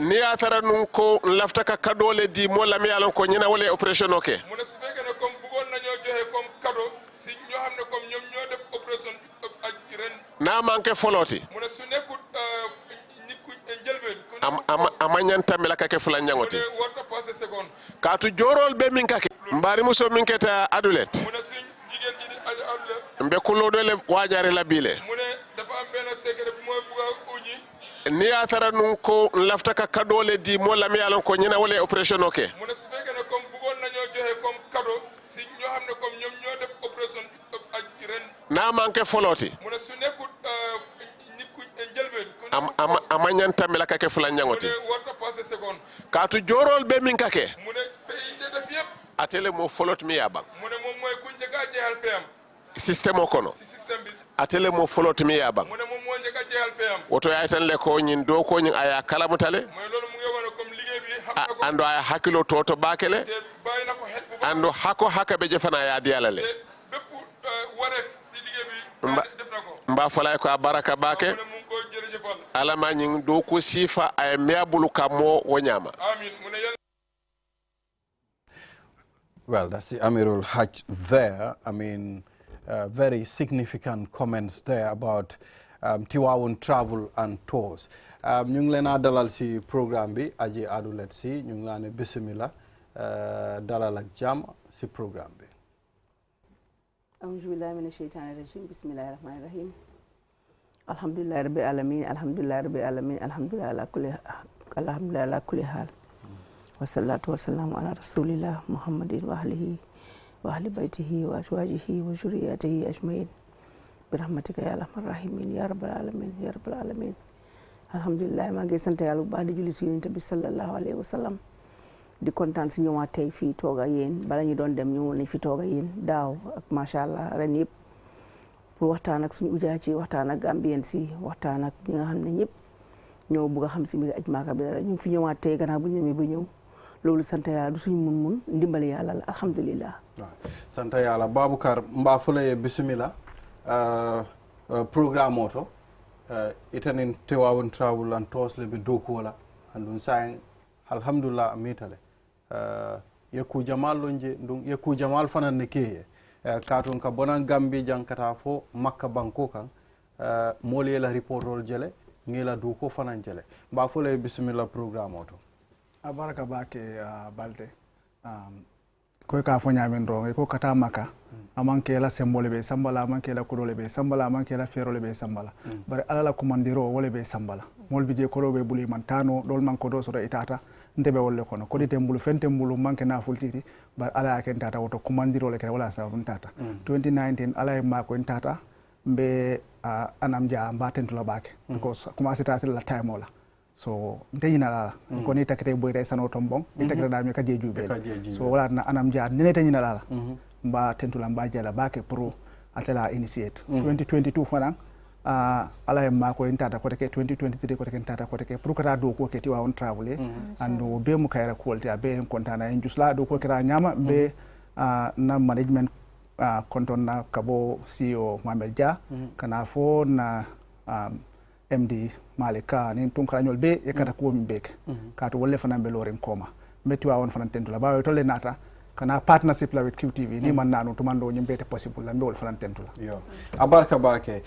[SPEAKER 7] ni atara nun ko lafta ka kadole di mo lam yalon ko ñina wala operation oke na manke foloti ama ñantambe la kake fulan ñangoti katu jorol be min kake mbari muso min keta adulet mbe kullo do le wajare labile ni atara nun ko lafta ka kadole di mo lam yalon ko ñina wala operation oke na manke foloti ama ñantambe la kake fulan ñangoti katu jorol be min kake atele mo folot mi yabang système o kono atele mo folot mi yabang woto yaay tan le ko ñin do ko ñin aya kalamutale ando aya hakkilo toto bakele ando hako hakabe jefana ya dialale mba falay ko baraka bake alama ñing do ko sifa ay meabulu kamo wonyama.
[SPEAKER 1] Well, that's the Amirul Hajj there. I mean, very significant comments there about Tiwawun travel and tours. Ñu ngi leen a dalal si programme bi aji adulet si ñu ngi leen bismillah dalal ak jàmm si programme bi.
[SPEAKER 8] A'udhu billahi minash shaitani rajim. Bismillahir rahmanir rahim. Alhamdulillahi rabbil alamin. Alhamdulillahi rabbil alamin. Alhamdulillahi ala kulli hal. Wassalatu wassalamu ala rasulillah Muhammadin wa ahlihi wa ahli baitihi wa azwajihi wa zurriyatihi ajmain. Birahmatika ya arhamar rahimin ya rabbal alamin ya rabbal alamin. Alhamdulillah maa ngi sant yàlla bu baax di julli si Yonent bi sallallahu alayhi wa sallam di kontaan si ñëwaat tey fii toog ak yéen bala ñu doon dem ñëwoon nañ fi toog ak yéen daaw ak macha allah ren yëpp pour waxtaan ak suñu ujaa ci waxtaan ak Gambien si waxtaan ak ñi nga xam ne ñëpp ñoo bëgg a xam si mbiri aj Maaka bi dara ñu ngi fi ñëwaat tey gannaaw bu ñu ñëwee ba ñëw loolu sant yàlla du suñu mun ndimbali yàlla la alhamdulillah.
[SPEAKER 1] waaw sant yàlla Baboucarr mbaa fulaye bismillah programme oto itanin Tiwawun travel and tours le be dokuwola andun sayin alhamdulillah amitale yeku jamal lonje ndun yeku jamal fanan ne keye katun ka bonan gambi jankata fo makka banko kan moli la reportol jele ngila du ko fanan jele ba fole bismillah programme oto
[SPEAKER 9] abaraka bake balde ko ka fo nyamen do ko kata makka amanke la symbole be sambala amanke la kodole be sambala amanke la ferole be sambala bare alala komandiro wole be sambala mol bije ko be buli man tano dol man ko do so itata ndebe wolle kono ko dite mbulu fente mbulu manke na fultiti bar ala ken tata woto komandiro le ke wala sa tata 2019 ala ma ko tata be anam ja mbaten la bake because commencé tata la time wala so ndeyina la ko ni takete boy tay sano tombon ni takete da mi ka je jube so wala na anam ja ne tanyina la mba tentula mba jala bake pro atela initiate 2022 fana ala ma ko intata ko take 2023 ko take intata ko take pour kata do ko ke Tiwawun travel ando be mu kayra quality be en kontana en jusla do ko kira nyama be na management konton na kabo CEO Mohamed Dia kana fo na MD Malika ni tun kranyol be e kata ko min bek kato wolle fana be loren koma be Tiwawun fana tentula ba to le nata kana partnership la with QTV ni man nanu to mando nyimbete possible la mbol fana tentula
[SPEAKER 1] yo abarka bake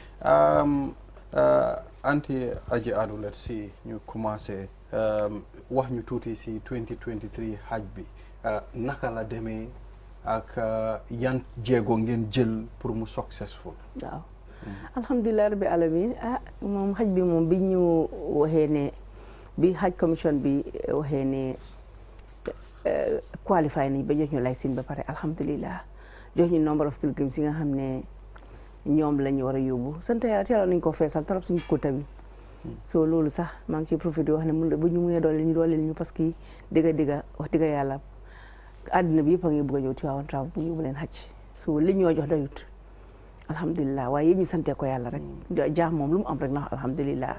[SPEAKER 1] anti aji adu let's see ñu commencé wax ñu tuuti si 2023 hajj bi naka la demee ak yan jéego ngeen jël pour mu successful
[SPEAKER 8] waaw alhamdulillah rabbi alamin moom hajj bi moom bi ñu waxee ne bi hajj commission bi waxee ne qualify nañ ba jox ñu licence ba pare alhamdulillah jox ñu number of pilgrims yi nga xam ne ñoom la ñu war a yóbbu sant yàlla teel nañ ko feesal trop suñu quota bi so loolu sax maa ngi ciy profité wax ne mun bu ñu mënee dooleel ñu parce que dëgg wax dëgg yàlla àddina bi yëpp a ngi bëgg a ñëw Tiwawun travel bu ñu yóbbu leen hajj so li ñoo jox doyut alhamdulillah waaye yéen ñu sante ko yàlla rek jaam moom lu mu am rek na alhamdulillah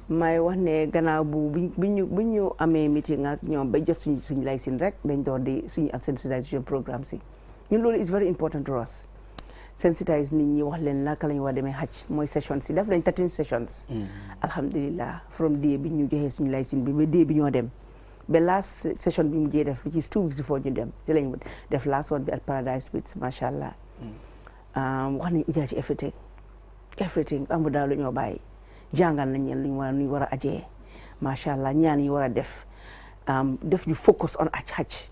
[SPEAKER 8] may wax ne gannaaw bu ñu amee meeting ak ñoom ba jot suñu licence rek dañ door di suñu sensitization programme si ñun loolu is very important to us sensitize nit ñi wax leen naka la ñu war a demee Hajj mooy session si def nañ 13 sessions alhamdulillah from day bi ñu joxee suñu licence bi ba day bi ñoo dem ba last session bi mu mujjee def which is 2 weeks before ñu dem ci lañ def last one bi at Paradise Beach macha allah wax nañ ujaa ci everything amul daal lu ñoo bàyyi jàngal nañ leen lu ñu war a ajee macha allah ñaan yi war a def ñu focus on Hajj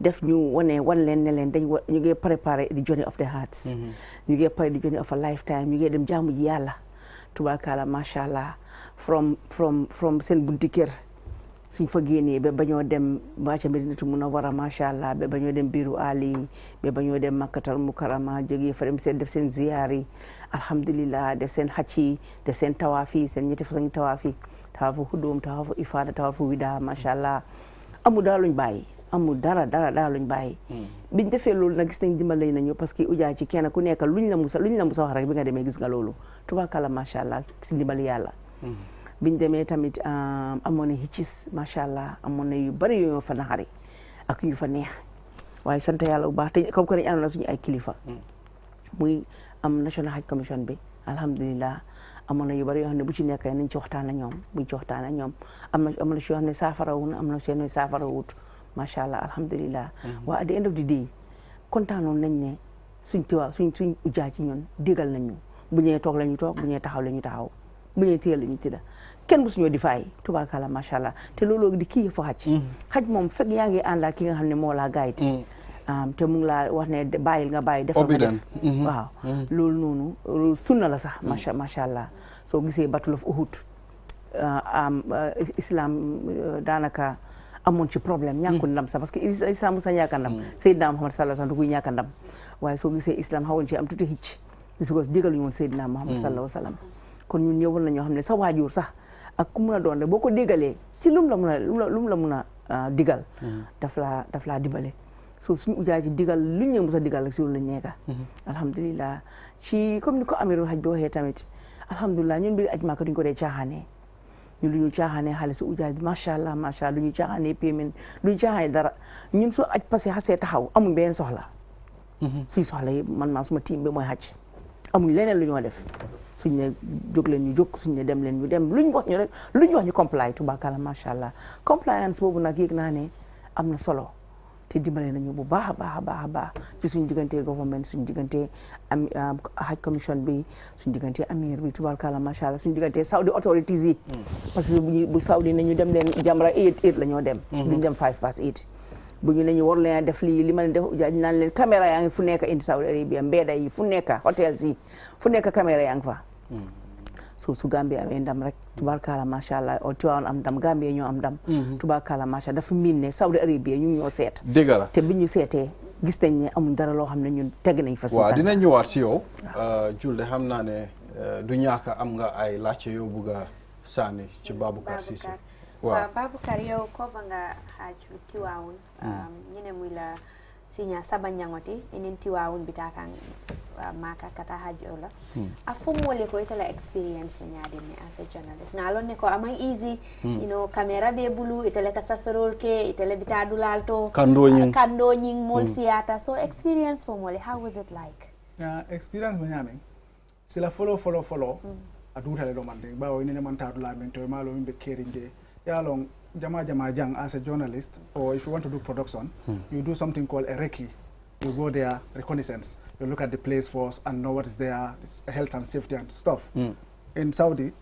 [SPEAKER 8] def ñu wan leen ne leen ñu ngi préparé the journey of the hearts ñu ngi pare the journey of a lifetime ñu ngi dem jaamu ji yàlla tubaarkalla macha allah from seen bunti kër suñ fa génnee ba bañoo dem Baca Medinatu Munawwara macha allah ba bañoo dem biiru Ali ba bañoo dem Makkatal Mukarrama jógee fa dem def seen ziyaar yi alhamdulillah def seen Hajj yi def seen tawaaf yi seen ñetti façon tawaaf yi tawaafu hudum tawaafu ifaada tawaafu wida macha allah amul daal luñ bàyyi amul dara luñ bàyyi biñ defee loolu nag gis nañ dimbale nañu parce que ujaa ci kenn ku nekk luñ la musa wax rek bi nga demee gis nga loolu tubaarkalla macha allah si dimbali yàlla biñ demee tamit amoon na hiccis macha allah amoon na yu bari yoo fa naxari ak yu fa neex waaye sant yàlla bu baax te comme que dañu àndoon na suñu ay kilifa muy am National Hajj Commission bi alhamdulillah amoon na yu bari yoo xam ne bu ci nekk nañ ci waxtaan ak ñoom buñ ci waxtaan ak ñoom am na si yoo xam ne saafarawun am na si yoo xam ne saafarawut macha allah alhamdulillah waaye at the end of the day kontaanoon nañ ne suñ ujaa ci ñun déggal nañ ñu bu ñëwee toog la ñu toog bu ñëwee taxaw la ñu taxaw bu ñëwee téyel la ñu tëdda kenn bu suñoo di faay tubaarkalla macha allah te loolu di kii fa Hajj moom fekk yaa ngi ànd ak ki nga xam ne moo laa guide te mu ngi laa wax ne bàyyil nga bàyyi defal nga def waaw loolu noonu sunna la sax macha allah soo gisee Battle of Uhud islam daanaka amoon ci problème ñàkkul ndam sax parce que islam mu sa ñàkk ndam Seydina Muhammad sallallahu alayhi wasallam du kuy ñàkk ndam waaye soo gisee islam xawoon ci am tuuti xicc gis ko jégaluñu woon Seydina Muhammad sallallahu alayhi wasallam kon ñun ñëwal na ñoo xam ne sa waajur sax ak ku mun a doon rek boo ko déggalee ci lu mu la mun a digal daf laa dimbale so suñu ujaa ci digal luñ ne mos a digal rek si loolu lañ nekka alhamdulilah ci comme ni ko amirul haj bi waxee tamit alhamdulilah ñun mbiri aj Makka duñ ko dee caaxaanee ñun lu ñu caaxaanee xaalis si ujaa macha allah lu ñu caaxaanee paiement lu ñu caaxaanee dara ñun soo aj passé xasee taxaw amuñ benn soxla suñ soxla yi man maa suma team bi mooy haj amuñ leneen lu ñoo def suñ ne jóg leen ñu jóg suñ ne dem leen ñu dem luñ wax ñu rek luñ wax ñu comply tubaakala macha allah compliance boobu nag yëg naa ne am na solo te dimbale nañu bu baax a baax ci suñ diggante government suñ diggante Hajj commission bi suñ diggante amir bi tubaakala macha allah suñ diggante Saudi authorities yi parce que bu Saudi nañu dem leen Jamra 8 la ñoo dem duñ dem 5 bu ñu ne ñu war leen def li ma leen def jaaj naan leen caméra yaa ngi fu nekk indi Saudi Arabia mbedda yi fu nekk hôtels yi fu nekk caméra yaa ngi fa su Gambie amee ndam rek tubaarkalla macha allah o Tiwaawan am ndam Gambie ñoo am ndam tubaarkalla macha allah dafa miin ne Saudi Arabia ñu ñoo seet
[SPEAKER 1] dëgg la te
[SPEAKER 8] bi ñu seetee gis nañ ne amuñ dara loo xam ne ñun teg nañ fa
[SPEAKER 1] waaw dina ñëwaat si yow Julde xam naa ne du ñàkk am nga ay laajte yow bugg a sànni ci Baboucarr Cissé
[SPEAKER 3] waaw Baboucarr yow cover nga Hajj Tiwaawan ñine muy la sinya sabanyangoti inin Tiwaawan bitakan maka kata Hajj ola afo mole ko itala experience me nyadini as a journalist ngalon ne ko amang easy you know camera be bulu itala ka saferol ke itala bitadu lalto kando nying mol siata so experience for mole how was it like
[SPEAKER 9] experience me nyame sila follow aduta le do mande bawo ine man tadu la men to malo mbe keringe yalong jama jang as a journalist or if you want to do production you do something called a recce. You go there, reconnaissance, you look at the place first and know what is there, health and safety and stuff. In Saudi,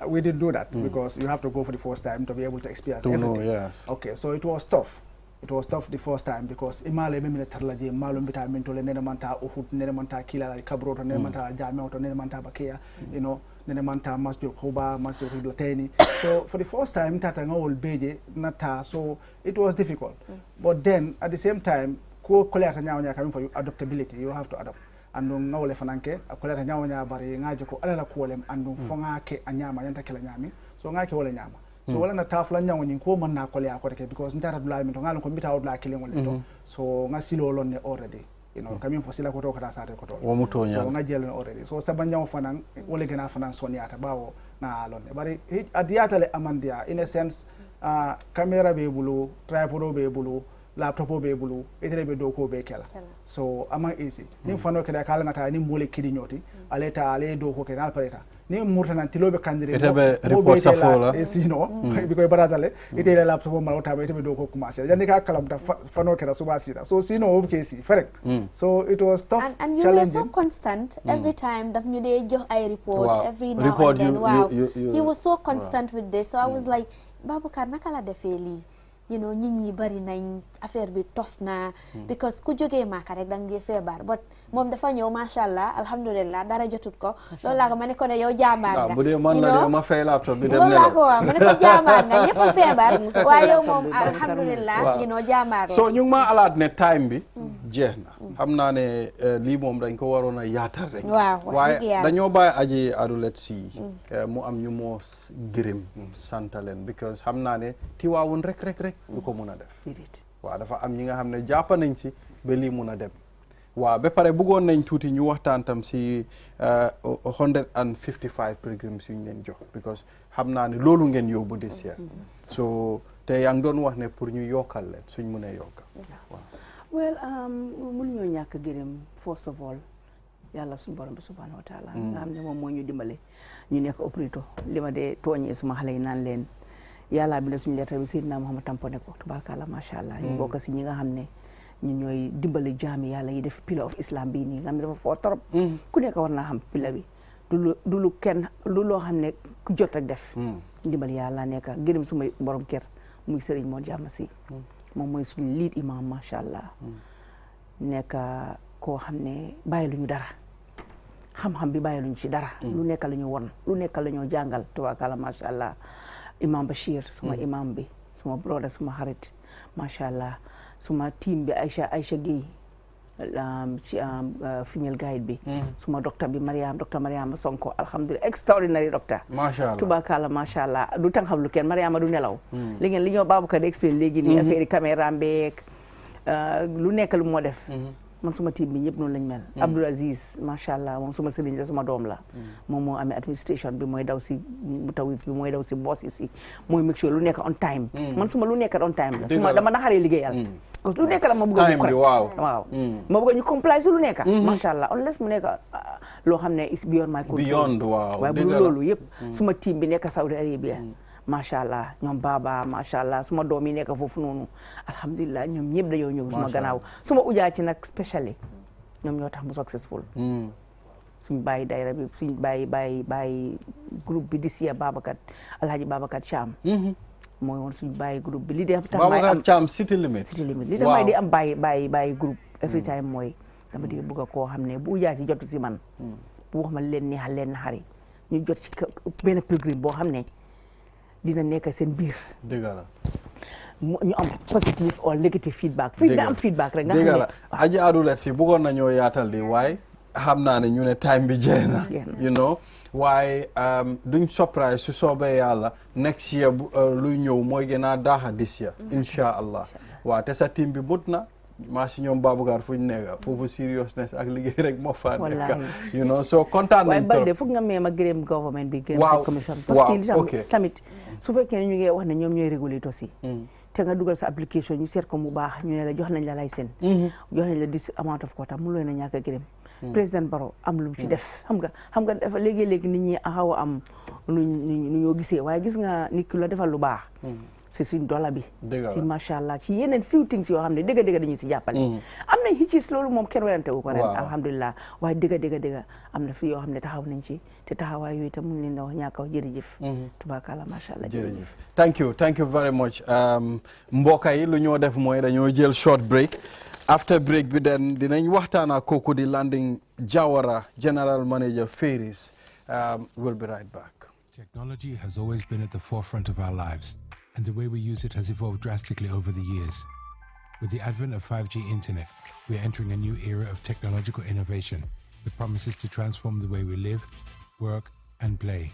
[SPEAKER 9] we didn't do that because you have to go for the first time to be able to experience everything.
[SPEAKER 1] Yes.
[SPEAKER 9] Okay, so it was tough. It was tough the first time because imale memile tarlaje malo mbita mentole nene manta uhud nene manta kila kabro to nene manta jamia to nene manta bakia you know nene manta masjid Quba masjid Latani. So for the first time tata ngol beje nata, so it was difficult. But then at the same time ko koleta nyawnya coming for you adaptability, you have to adapt. Andu ngawle fananke koleta nyawnya bari ngaje ko alala ko wolem andu fonga ke anyama yanta kala nyami so ngake wala nyama. So wala na tafla nyango nyin ko man na kole akote ke because ndara dula mi to ngalo ko mbita wala kile ngol to so ngasilo lonne already you know kamin fosila ko to kata sate ko to
[SPEAKER 1] wo muto nya
[SPEAKER 9] so ngajel already so saban nyango fanan wala gena fanan soniata bawo na lon bari adiyata le amandia in a sense camera be bulu tripod be bulu laptop be bulu itele be doko be kela so ama easy nim fano keda kala ngata ni mole kidi nyoti aleta ale doko kena alpaleta ni murtanan tilobe kandire
[SPEAKER 1] itebe report sa fola
[SPEAKER 9] sino biko baratale itele laptop ma wata be itebe doko commencer jandi ka kala mta fano keda suba sida so sino okay si ferek so it was tough
[SPEAKER 3] and you were so constant every time that you dey jox ay report every now and then wow he was so constant with this so I was like Baboucarr naka la defee lii you know nit ñi bari nañ affaire bi tof na because ku jógee maaka rek danga feebar but moom dafa ñëw macha allah alhamdulillah dara jotut ko loolu laa ko ma ne ko ne yow jaambaar nga
[SPEAKER 1] bu dee man na de ma fay laptop bi dem
[SPEAKER 3] loolu laa ko wax ma ne ko jaambaar nga ñëpp a feebar waaye yow moom alhamdulillah you know jaambaar
[SPEAKER 1] so ñu ngi ma alaat ne time bi jeex na xam naa ne lii moom dañ ko waroon a yaatal rek waaye dañoo bàyyi aji adulet si mu am ñu moo gërëm sant leen because xam naa ne Tiwaawoon rek lu ko mun a def waaw dafa am ñi nga xam ne jàpp nañ si ba lii mun a dem waaw ba pare bëggoon nañ tuuti ñu waxtaan tam si 155 pilgrims yu ñu leen jox because xam naa ne loolu ngeen yóbbu this year so te yaa ngi doon wax ne pour ñu yokkal leen suñ mun a yokkal waaw
[SPEAKER 8] well mënuñoo ñàkk gërëm first of all yàlla suñu borom bi subhanahu wa taala nga xam ne moom moo ñu dimbale ñu nekk oprito li ma dee tooñee suma xale yi naan leen yàlla bi la suñu lettre bi Seydina Muhammad tamponé ko tubaarkalla macha allah ñu bokk si ñi nga xam ne ñu ñooy dimbali jaami yàlla yi def pillar of islam bii nii nga xam ne dafa foo torop ku nekk war naa xam pillar bi du lu kenn lu loo xam ne ku jot rek def dimbali yàlla nekk gërëm suma borom kër muy Serigne moo jàmm si moom mooy suñu lead imam macha allah nekk koo xam ne bàyyi lu ñu dara xam-xam bi bàyyi lu ñu ci dara lu nekk la ñu won lu nekk la ñoo jàngal tubaarkalla macha allah imam Bachir suma imam bi suma brother suma xarit macha allah suma team bi Aïcha Gueye ci female guide bi suma docteur bi docteur Mariama Sonko alhamdulilah extraordinary docteur
[SPEAKER 1] macha allah
[SPEAKER 8] tubaarkalla macha allah du tàng xam lu kenn Mariama du nelaw li ngeen li ñoo Baboucarr di expliqué léegi nii affaire yi caméra mbeek lu nekk lu moo def man suma team bi ñëpp noonu lañ mel Abdoul Aziz macha allah moom suma sëriñ la suma doom la moom moo amee administration bi mooy daw si tawif bi mooy daw si boss si mooy make sure lu nekk on time man suma lu nekk on time la suma dama naxaree liggéeyal parce que lu nekk la ma bëgg ñu correct waaw ma bëgg ñu comply si lu nekk macha allah unless mu nekk loo xam ne is beyond my control waaye bu loolu yëpp suma team bi nekk Saudi Arabia macha allah ñoom Baba macha allah suma doom yi nekk foofu noonu alhamdulilah ñoom ñëpp dañoo ñëw suma gannaaw suma ujaa ci nag spécially ñoom ñoo tax mu successful suñ bàyyi dayra bi suñ bàyyi groupe bi dis ya Babacar Alhaji Babacar Thiam mooy woon suñ bàyyi groupe bi li de tax may am
[SPEAKER 1] Thiam City Limit
[SPEAKER 8] li tax may di am bàyyi groupe every time mooy dama di bëgg a koo xam ne bu ujaa ci jotu si man bu wax ma leen neexal leen naxari ñu jot ci benn programme boo xam ne dina nekk seen biir.
[SPEAKER 1] dëgg la.
[SPEAKER 8] ñu am positive or negative feedback. fii nga am feedback rek nga xam ne.
[SPEAKER 1] dëgg la aji adulet si bëggoon nañoo yaatal di waaye xam naa ne ñu ne time bi jeex na. you know waaye duñ surprise su soobee yàlla next year luy ñëw mooy gën a daaxa this year. incha allah waaw te sa team bi mut na. maa si ñoom Baboucarr fu ñu nekk foofu seriousness ak liggéey rek moo fa nekk you know so kontaan nañ trop
[SPEAKER 8] waaye Balde foog nga mee ma gërëm government bi gërëm commission parce que tamit su fekkee ne ñu ngi wax ne ñoom ñooy régulateur si te nga dugal sa application ñu seet ko mu baax ñu ne la jox nañ la licence jox nañ la this amount of quota mu leen a ñàkk a gërëm président Barrow am lu mu ci def xam nga dafa léegi-léegi nit ñi xaw a am nu ñoo gisee waaye gis nga nit ki la defal lu baax si suñ dola bi si macha allah ci yeneen few things yoo xam ne dëgg-dëgg dañu si jàppale am na hicis loolu moom kenn werante wu ko ren alhamdulilah waaye dëgg am na fi yoo xam ne taxaw nañ ci te taxawaay yooyu itam mu leen wax ñàkk a wax jërëjëf tubaarkalla macha allah
[SPEAKER 1] jërëjëf thank you very much mbokk yi lu ñoo def mooy dañoo jël short break after break bi den dinañ waxtaan ak kooku di Landing Jawara general manager Ferries we'll be right back.
[SPEAKER 4] Technology has always been at the forefront of our lives, and the way we use it has evolved drastically over the years. With the advent of 5G internet, we are entering a new era of technological innovation that promises to transform the way we live, work, and play.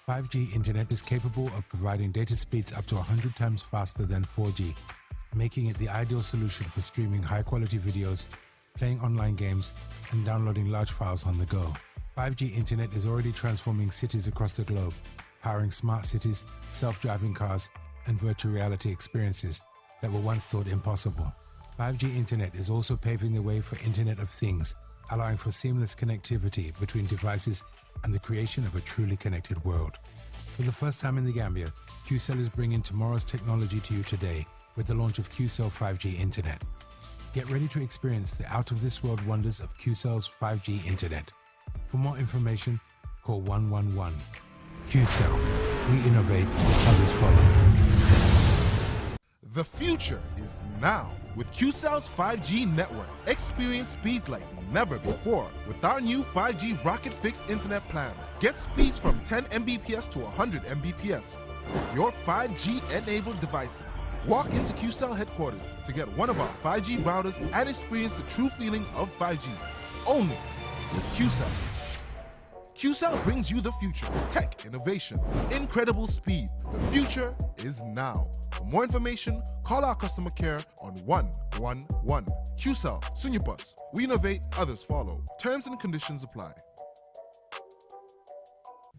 [SPEAKER 4] 5G internet is capable of providing data speeds up to 100 times faster than 4G, making it the ideal solution for streaming high-quality videos, playing online games, and downloading large files on the go. 5G internet is already transforming cities across the globe, powering smart cities, self-driving cars, and virtual reality experiences that were once thought impossible. 5G internet is also paving the way for Internet of Things, allowing for seamless connectivity between devices and the creation of a truly connected world. For the first time in the Gambia, QCell is bringing tomorrow's technology to you today with the launch of QCell 5G Internet. Get ready to experience the out-of-this-world wonders of QCell's 5G Internet. For more information, call 111. QCell. We innovate, others follow.
[SPEAKER 5] The future is now. With QCell's 5G network, experience speeds like never before with our new 5G Rocket Fixed Internet plan. Get speeds from 10 Mbps to 100 Mbps. Your 5G-enabled device. Walk into QCell headquarters to get one of our 5G routers and experience the true feeling of 5G. Only with QCell. QCell brings you the future. Tech, innovation, incredible speed. The future is now. For more information, call our customer care on 111. QCell, Sunyapus. We innovate, others follow. Terms and conditions apply.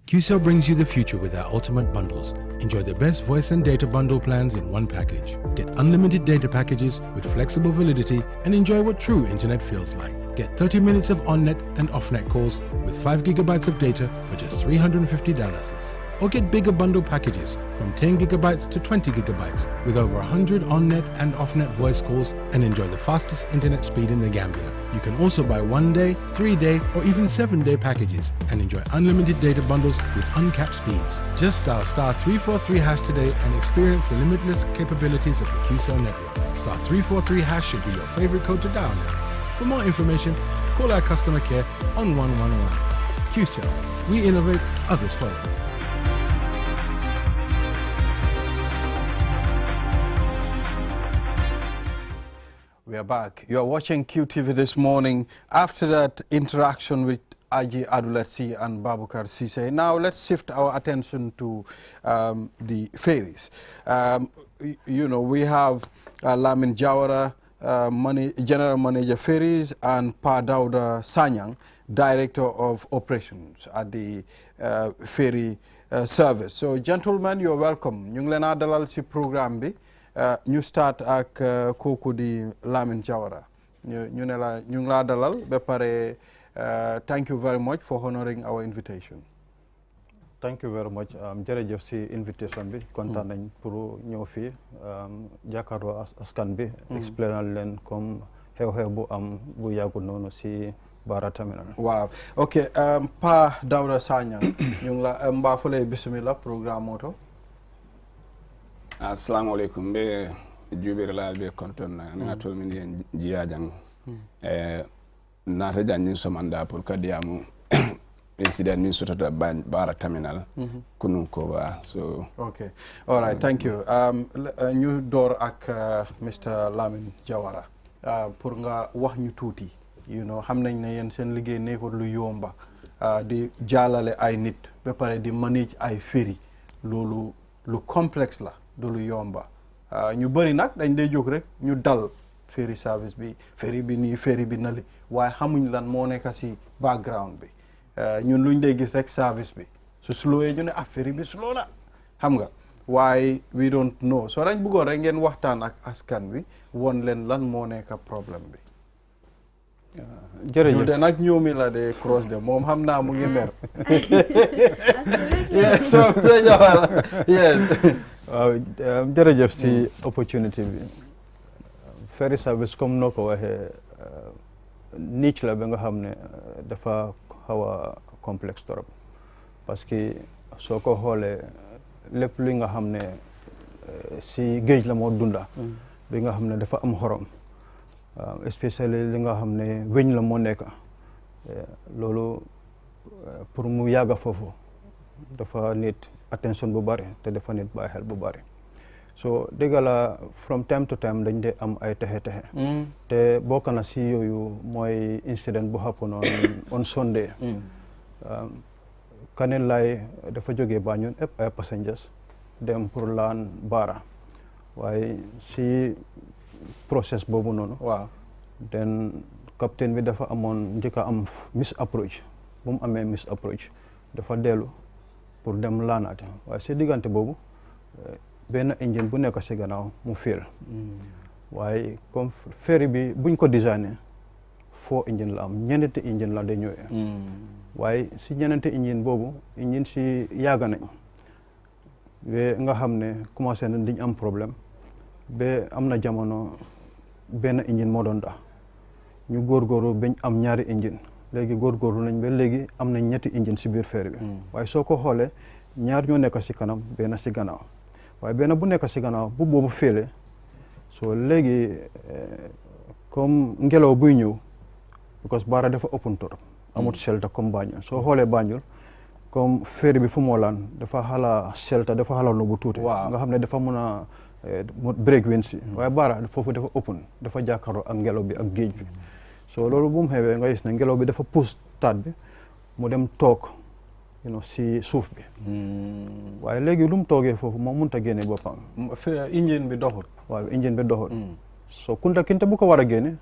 [SPEAKER 4] QCell brings you the future with our ultimate bundles. Enjoy the best voice and data bundle plans in one package. Get unlimited data packages with flexible validity and enjoy what true internet feels like. Get 30 minutes of on-net and off-net calls with 5 gigabytes of data for just $350. Or get bigger bundle packages from 10 gigabytes to 20 gigabytes with over 100 on-net and off-net voice calls and enjoy the fastest internet speed in the Gambia. You can also buy 1-day, 3-day or even 7-day packages and enjoy unlimited data bundles with uncapped speeds. Just dial *343# today and experience the limitless capabilities of the QCell network. *343# should be your favorite code to dial now. For more information, call our customer care on 111. QCell. We innovate, others follow.
[SPEAKER 1] We are back. You are watching QTV this morning. After that interaction with Aji Adulatsi and Babukar Sise, now let's shift our attention to the ferries. You know, we have Lamin Jawara, General Manager Ferries, and Pa Dauda Sanyang, Director of Operations at the ferry service. So, gentlemen, you're welcome. Ñu ngi leen a dalal ci programme bi. Ñu start ak kooku di Lamin Jawara ñu ne la ñu ngi laa dalal ba pare thank you very much for honoring our invitation.
[SPEAKER 10] Thank you very much. Jërëjëf si invitation bi kontaan nañ pour ñëw fii jàkkaarloo askan bi explainal leen comme xew-xew bu am bu yàggu noonu si Barra Terminal.
[SPEAKER 1] Waaw ok Pa Dauda Sanyang ñu ngi la mbaa fale bismillah programme moto.
[SPEAKER 11] Assalamu alaikum be jubir la be konton na to min yen jiya jang na ta jannin somanda pour kadiamu incident min sotata Barra Terminal kunun ko ba so
[SPEAKER 1] okay all right thank you ñu door ak Mr Lamin Jawara pour nga wax ñu tuuti you know xam nañ ne yeen seen liggéey nekkul lu yomba di jaalale ay nit ba pare di manage ay ferry loolu lu complexe la du lu yomba ñu bëri nag dañ day jóg rek ñu dal ferry service bi ferry bi nii ferry bi nali waaye xamuñ lan moo nekk si background bi ñun luñ day gis rek service bi su slowee ñu ne ferry bi slow na xam nga waaye we don't know so dañ bëggoon rek ngeen waxtaan ak askan wi won leen lan moo nekk problème bi
[SPEAKER 10] jërëjëf
[SPEAKER 1] de nag ñoomi la de cross de moom xam naa mu ngi mer yes so Jawara yes
[SPEAKER 10] waaw jërëjëf si opportunity bi ferry service comme noo ko waxee niche la ba nga xam ne dafa xaw a complexe trop parce que soo ko xoolee lépp li nga xam ne si géej la moo dunda bi nga xam ne dafa am xorom especially li nga xam ne weñ la moo nekk loolu pour mu yàgga foofu dafa nit attention bu bari te dafa nit bàyyi xel bu bari so dëgg la from time to time dañ dee am ay texe te bokk na si yooyu mooy incident bu happen on Sunday Kanel lay dafa jógee Banjul ëpp ay passengers dem pour laan Barra waaye si process boobu noonu
[SPEAKER 1] waaw
[SPEAKER 10] then captain bi dafa amoon njëkk a am misapproach bu mu amee miss approach dafa dellu pour dem laanaate waaye si diggante boobu benn engine bu nekk si gannaaw mu fail waaye comme ferry bi buñ ko designé 4 engine la am ñeneenti engine la de ñëwee waaye si ñeneenti engine boobu engine si yàgg nañ ba nga xam ne commencé nañ diñ am problème ba am na jamono benn engine moo doon dax ñu góorgóorlu bañ am ñaari engine léegi góorgóorlu nañ ba léegi am nañ ñetti engine si biir ferry bi waaye soo ko xoolee ñaar ñoo nekk si kanam benn si gannaaw waaye benn bu nekk si gannaaw bu boobu féele soo léegi comme ngelaw buy ñëw because Barra dafa open torop amut shelter comme Banjul soo xoolee Banjul comme ferry bi fu moo laan dafa xala shelter dafa xala nu bu tuuti nga xam ne dafa mun a break wind si waaye Barra foofu dafa open dafa jàkkaarloo ak ngelaw bi ak géej bi so loolu bu mu xewee nga gis ne ngelaw bi dafa pousse taat bi mu dem toog si suuf bi waaye léegi lu mu toogee foofu moom mënut a génne boppam
[SPEAKER 1] engine bi doxul
[SPEAKER 10] waaw engine bi doxul so kunta kinte bu ko war a génne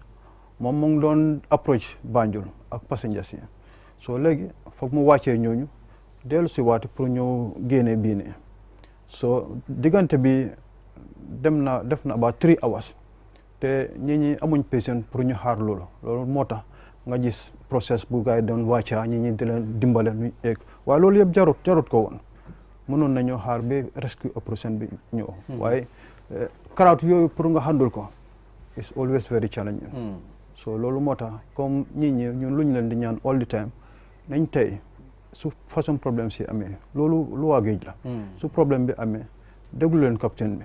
[SPEAKER 10] moom mu ngi doon approach Banjul ak passengers yi so léegi foog mu wàccee ñooñu dellu si waati pour ñëw génne bii ne so diggante bi def na about 3 hours te ñi amuñ patience pour ñu xaar loolu moo tax nga gis process bu gars yi doon wàccaa ñi di leen dimbale ñu eeg waaye loolu yëpp jarut ko woon mënoon nañoo xaar ba rescue operation bi ñëw waaye crowd yooyu pour nga handle ko is always very challenging so loolu moo tax comme ñun lu ñu leen di ñaan all the time nañ tey su façon problème si amee loolu lu waa géej la su problème bi amee déglu leen capitaine bi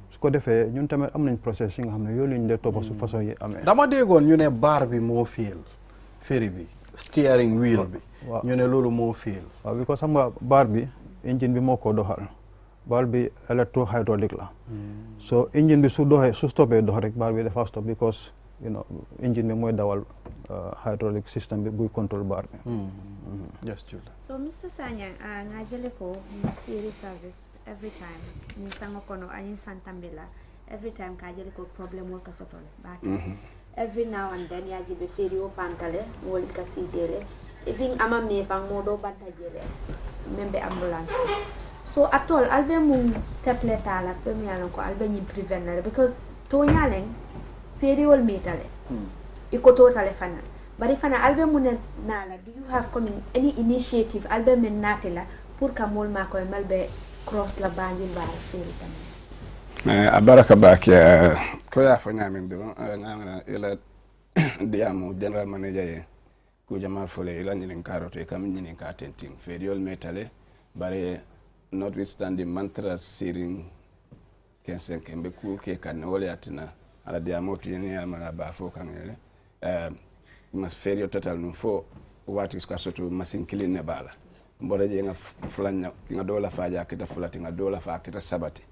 [SPEAKER 10] su ko defee ñun tamit am nañ process yi nga xam ne yooyu lañ dee toppa su façon yi amee
[SPEAKER 1] dama déggoon ñu ne baar bi moo fiil ferry bi steering wheel bi ñu ne loolu moo fiil
[SPEAKER 10] waaw because xam nga baar bi engine bi moo ko doxal baar bi electro hydraulique la so engine bi su stoppee dox rek baar bi dafa stop because engine bi mooy dawal hydraulic system bi buy control baar bi
[SPEAKER 1] yes children
[SPEAKER 3] so Mr. Sanyang nga jële ko ferry service every time ni sango kono anin santambila every time ka jële ko problem wol ka sotole every now and then ya jibe ferry o pantale wol ka sijele even ama me fang modo banta jele membe ambulance so atol albe mum step letala pe mi alon ko albe ni preventer because to nyalen ferry wol metale iko totale fana bari fana albe mun nala do you have coming any initiative albe men natela pour ka mol ma ko melbe cross la Banjul ba ferry tamit
[SPEAKER 11] abaraka baki ko ya fo nyamin do ngana ila diamu general manager ye ku jamal fole ila nyinin karoto kam nyinin ka tenting feriol metale bare notwithstanding mantra siring kensen kembe ku ke kan wala atina ala diamu tini amana ba fo kan ele mas ferio total no fo wati ko soto masin kilin ne bala mbore je nga fulanya nga dola faja kita fulati nga dola fa kita sabati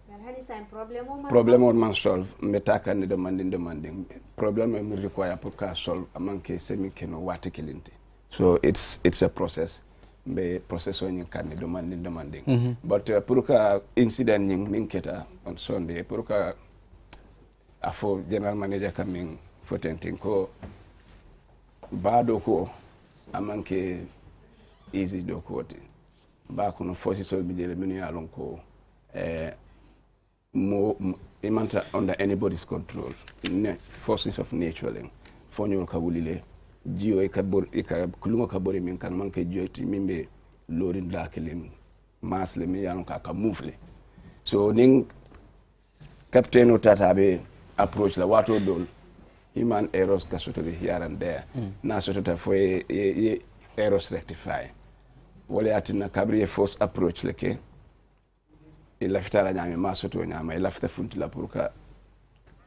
[SPEAKER 11] problem on man solve metaka ni demanding problem me require pour ka solve amanke semi keno wati kilinti so it's a process be process on kan ni demanding but pour ka incident ni min keta on Sunday pour ka afo general manager coming for tenting ko bado ko amanke easy do quote ba kono forces will be the menu alon ko mo imanta under anybody's control forces of nature len fonyo ka wulile jio e ka kulungo ka bori min kan manke jio ti mimbe lorin dakelen masle mi yalon ka moufle so ning captain o tatabe approach la wato dol human errors ka soto here and there na soto ta fo errors rectify wala atina kabri force approach leke il afita la nyame ma soto nyama il afita funti la pour ka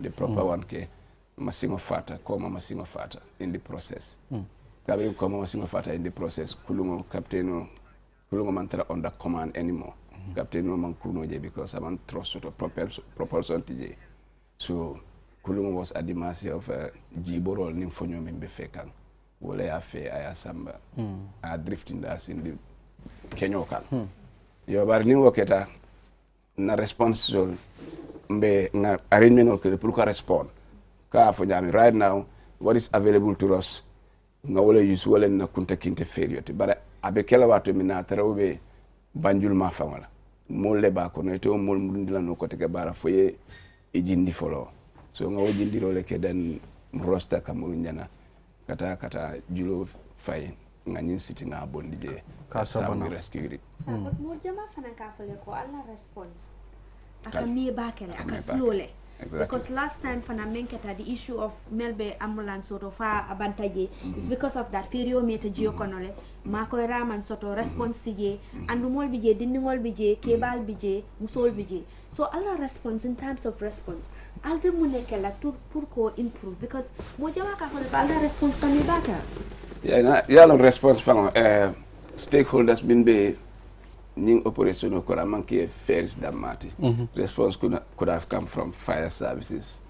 [SPEAKER 11] the proper one ke masimo fata in the process kabri ko masimo fata in the process kulungo captain kulungo mantra under command anymore captain no man kuno je because aman trust soto propulsion tije so kulungo was at the mercy of jiborol nim fonyo membe fekan wala ya fe aya samba a drifting das in the kenyo kan yo bar ni woketa na response mbe na arrangement que pour ka respond ka fo nyami right now what is available to us nga wala use wala na kunta kinte feriote bara abe kela wato mina tarawbe banjul ma famala mol le ba ko no to mol mudindila no kote ke bara foye e jindi folo so nga wajindi role ke dan rosta kamuru nyana kata julo fay nga nyin siti nga bondi je
[SPEAKER 1] ka sabana
[SPEAKER 11] rescue
[SPEAKER 3] but mo jama fana ka fele ko alla response aka mi bakele aka slowle exactly. Because last time fana menketa the issue of melbe ambulance soto fa abantaje is because of that ferio meta geokonole mako raman soto response je andumol bije dindingol bije kebal bije musol bije so alla response in terms of response albe munekela pour ko improve because mo jama ka fele alla response kan mi baka
[SPEAKER 11] ya long response fa stakeholders bin be ning operation ko manke Ferry's damati response could have come from fire services,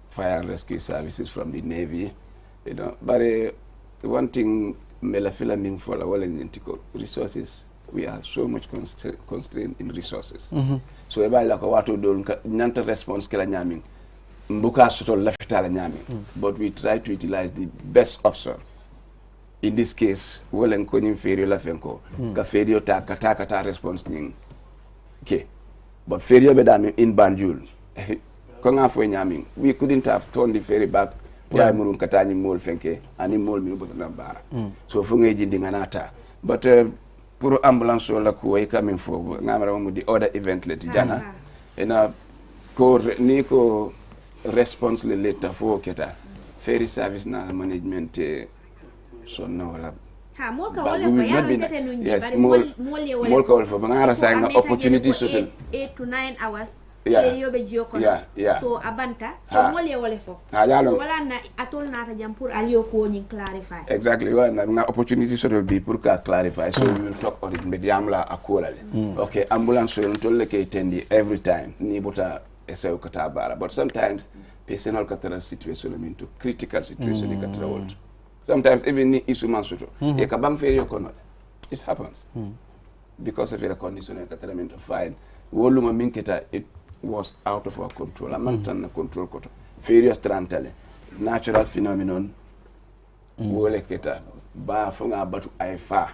[SPEAKER 11] fire and rescue services, from the navy, you know, but one thing mela filming for la wala nyintiko resources, we are so much constrained in resources so e bay la ko wato dol nyanta response kala nyaming mbuka soto lafitala nyaming but we try to utilize the best option. In this case, welen ko nyim Ferry la fenko ka Ferry ta kata response ning okay, but Ferry be dam in Banjul ko nga fo nyaming we couldn't have turned the Ferry back pour murun kata nyim mol fenke ani mol mi bo na bara so fo ngay jindi nganata but pour ambulance la ko way coming for ngamara mo di other event let jana ena ko ni ko response le leta fo keta Ferry service na management so no la
[SPEAKER 3] ha mo ka wala ko ya tete no ngi bari
[SPEAKER 11] mol ka wala fo ba ngara sa nga opportunity so
[SPEAKER 3] 8 to 9 hours period be jio kono so abanta so mol ye wala fo so wala na atol na ta jam pour aliyo ko ni clarify
[SPEAKER 11] exactly wala na opportunity so be pour ka clarify so we will talk on it medium la akola okay ambulance so to le ke tendi every time ni bota esew kata bara but sometimes personal katara situation into critical situation ni katara world. Sometimes even ni isuman suto e ka bang Ferry kono it happens because of the condition and catering fine woluma minketa it was out of our control amantan control koto Ferry strantale natural phenomenon wole keta ba fonga batu ay fa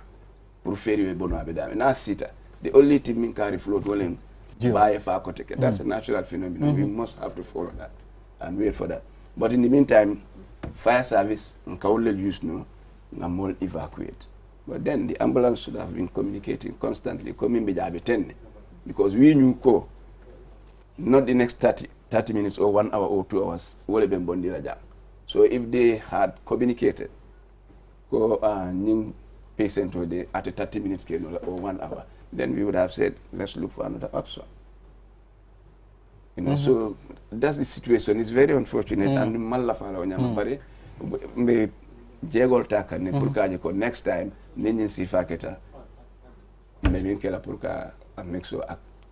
[SPEAKER 11] pour Ferry we bono abedame na sita the only thing min carry float wolen ba ay fa kote ke that's a natural phenomenon we must have to follow that and wait for that but in the meantime fire service will use no more evacuate. But then the ambulance should have been communicating constantly, coming with 10 because we knew not the next 30 minutes or 1 hour or 2 hours will have been. So if they had communicated, patient at a 30 minutes or 1 hour, then we would have said, let's look for another option. You know, so that's the situation. It's very unfortunate and malafala onyama bare me jegol taka ne purka ko next time nini sifa keta me minkela purka make sure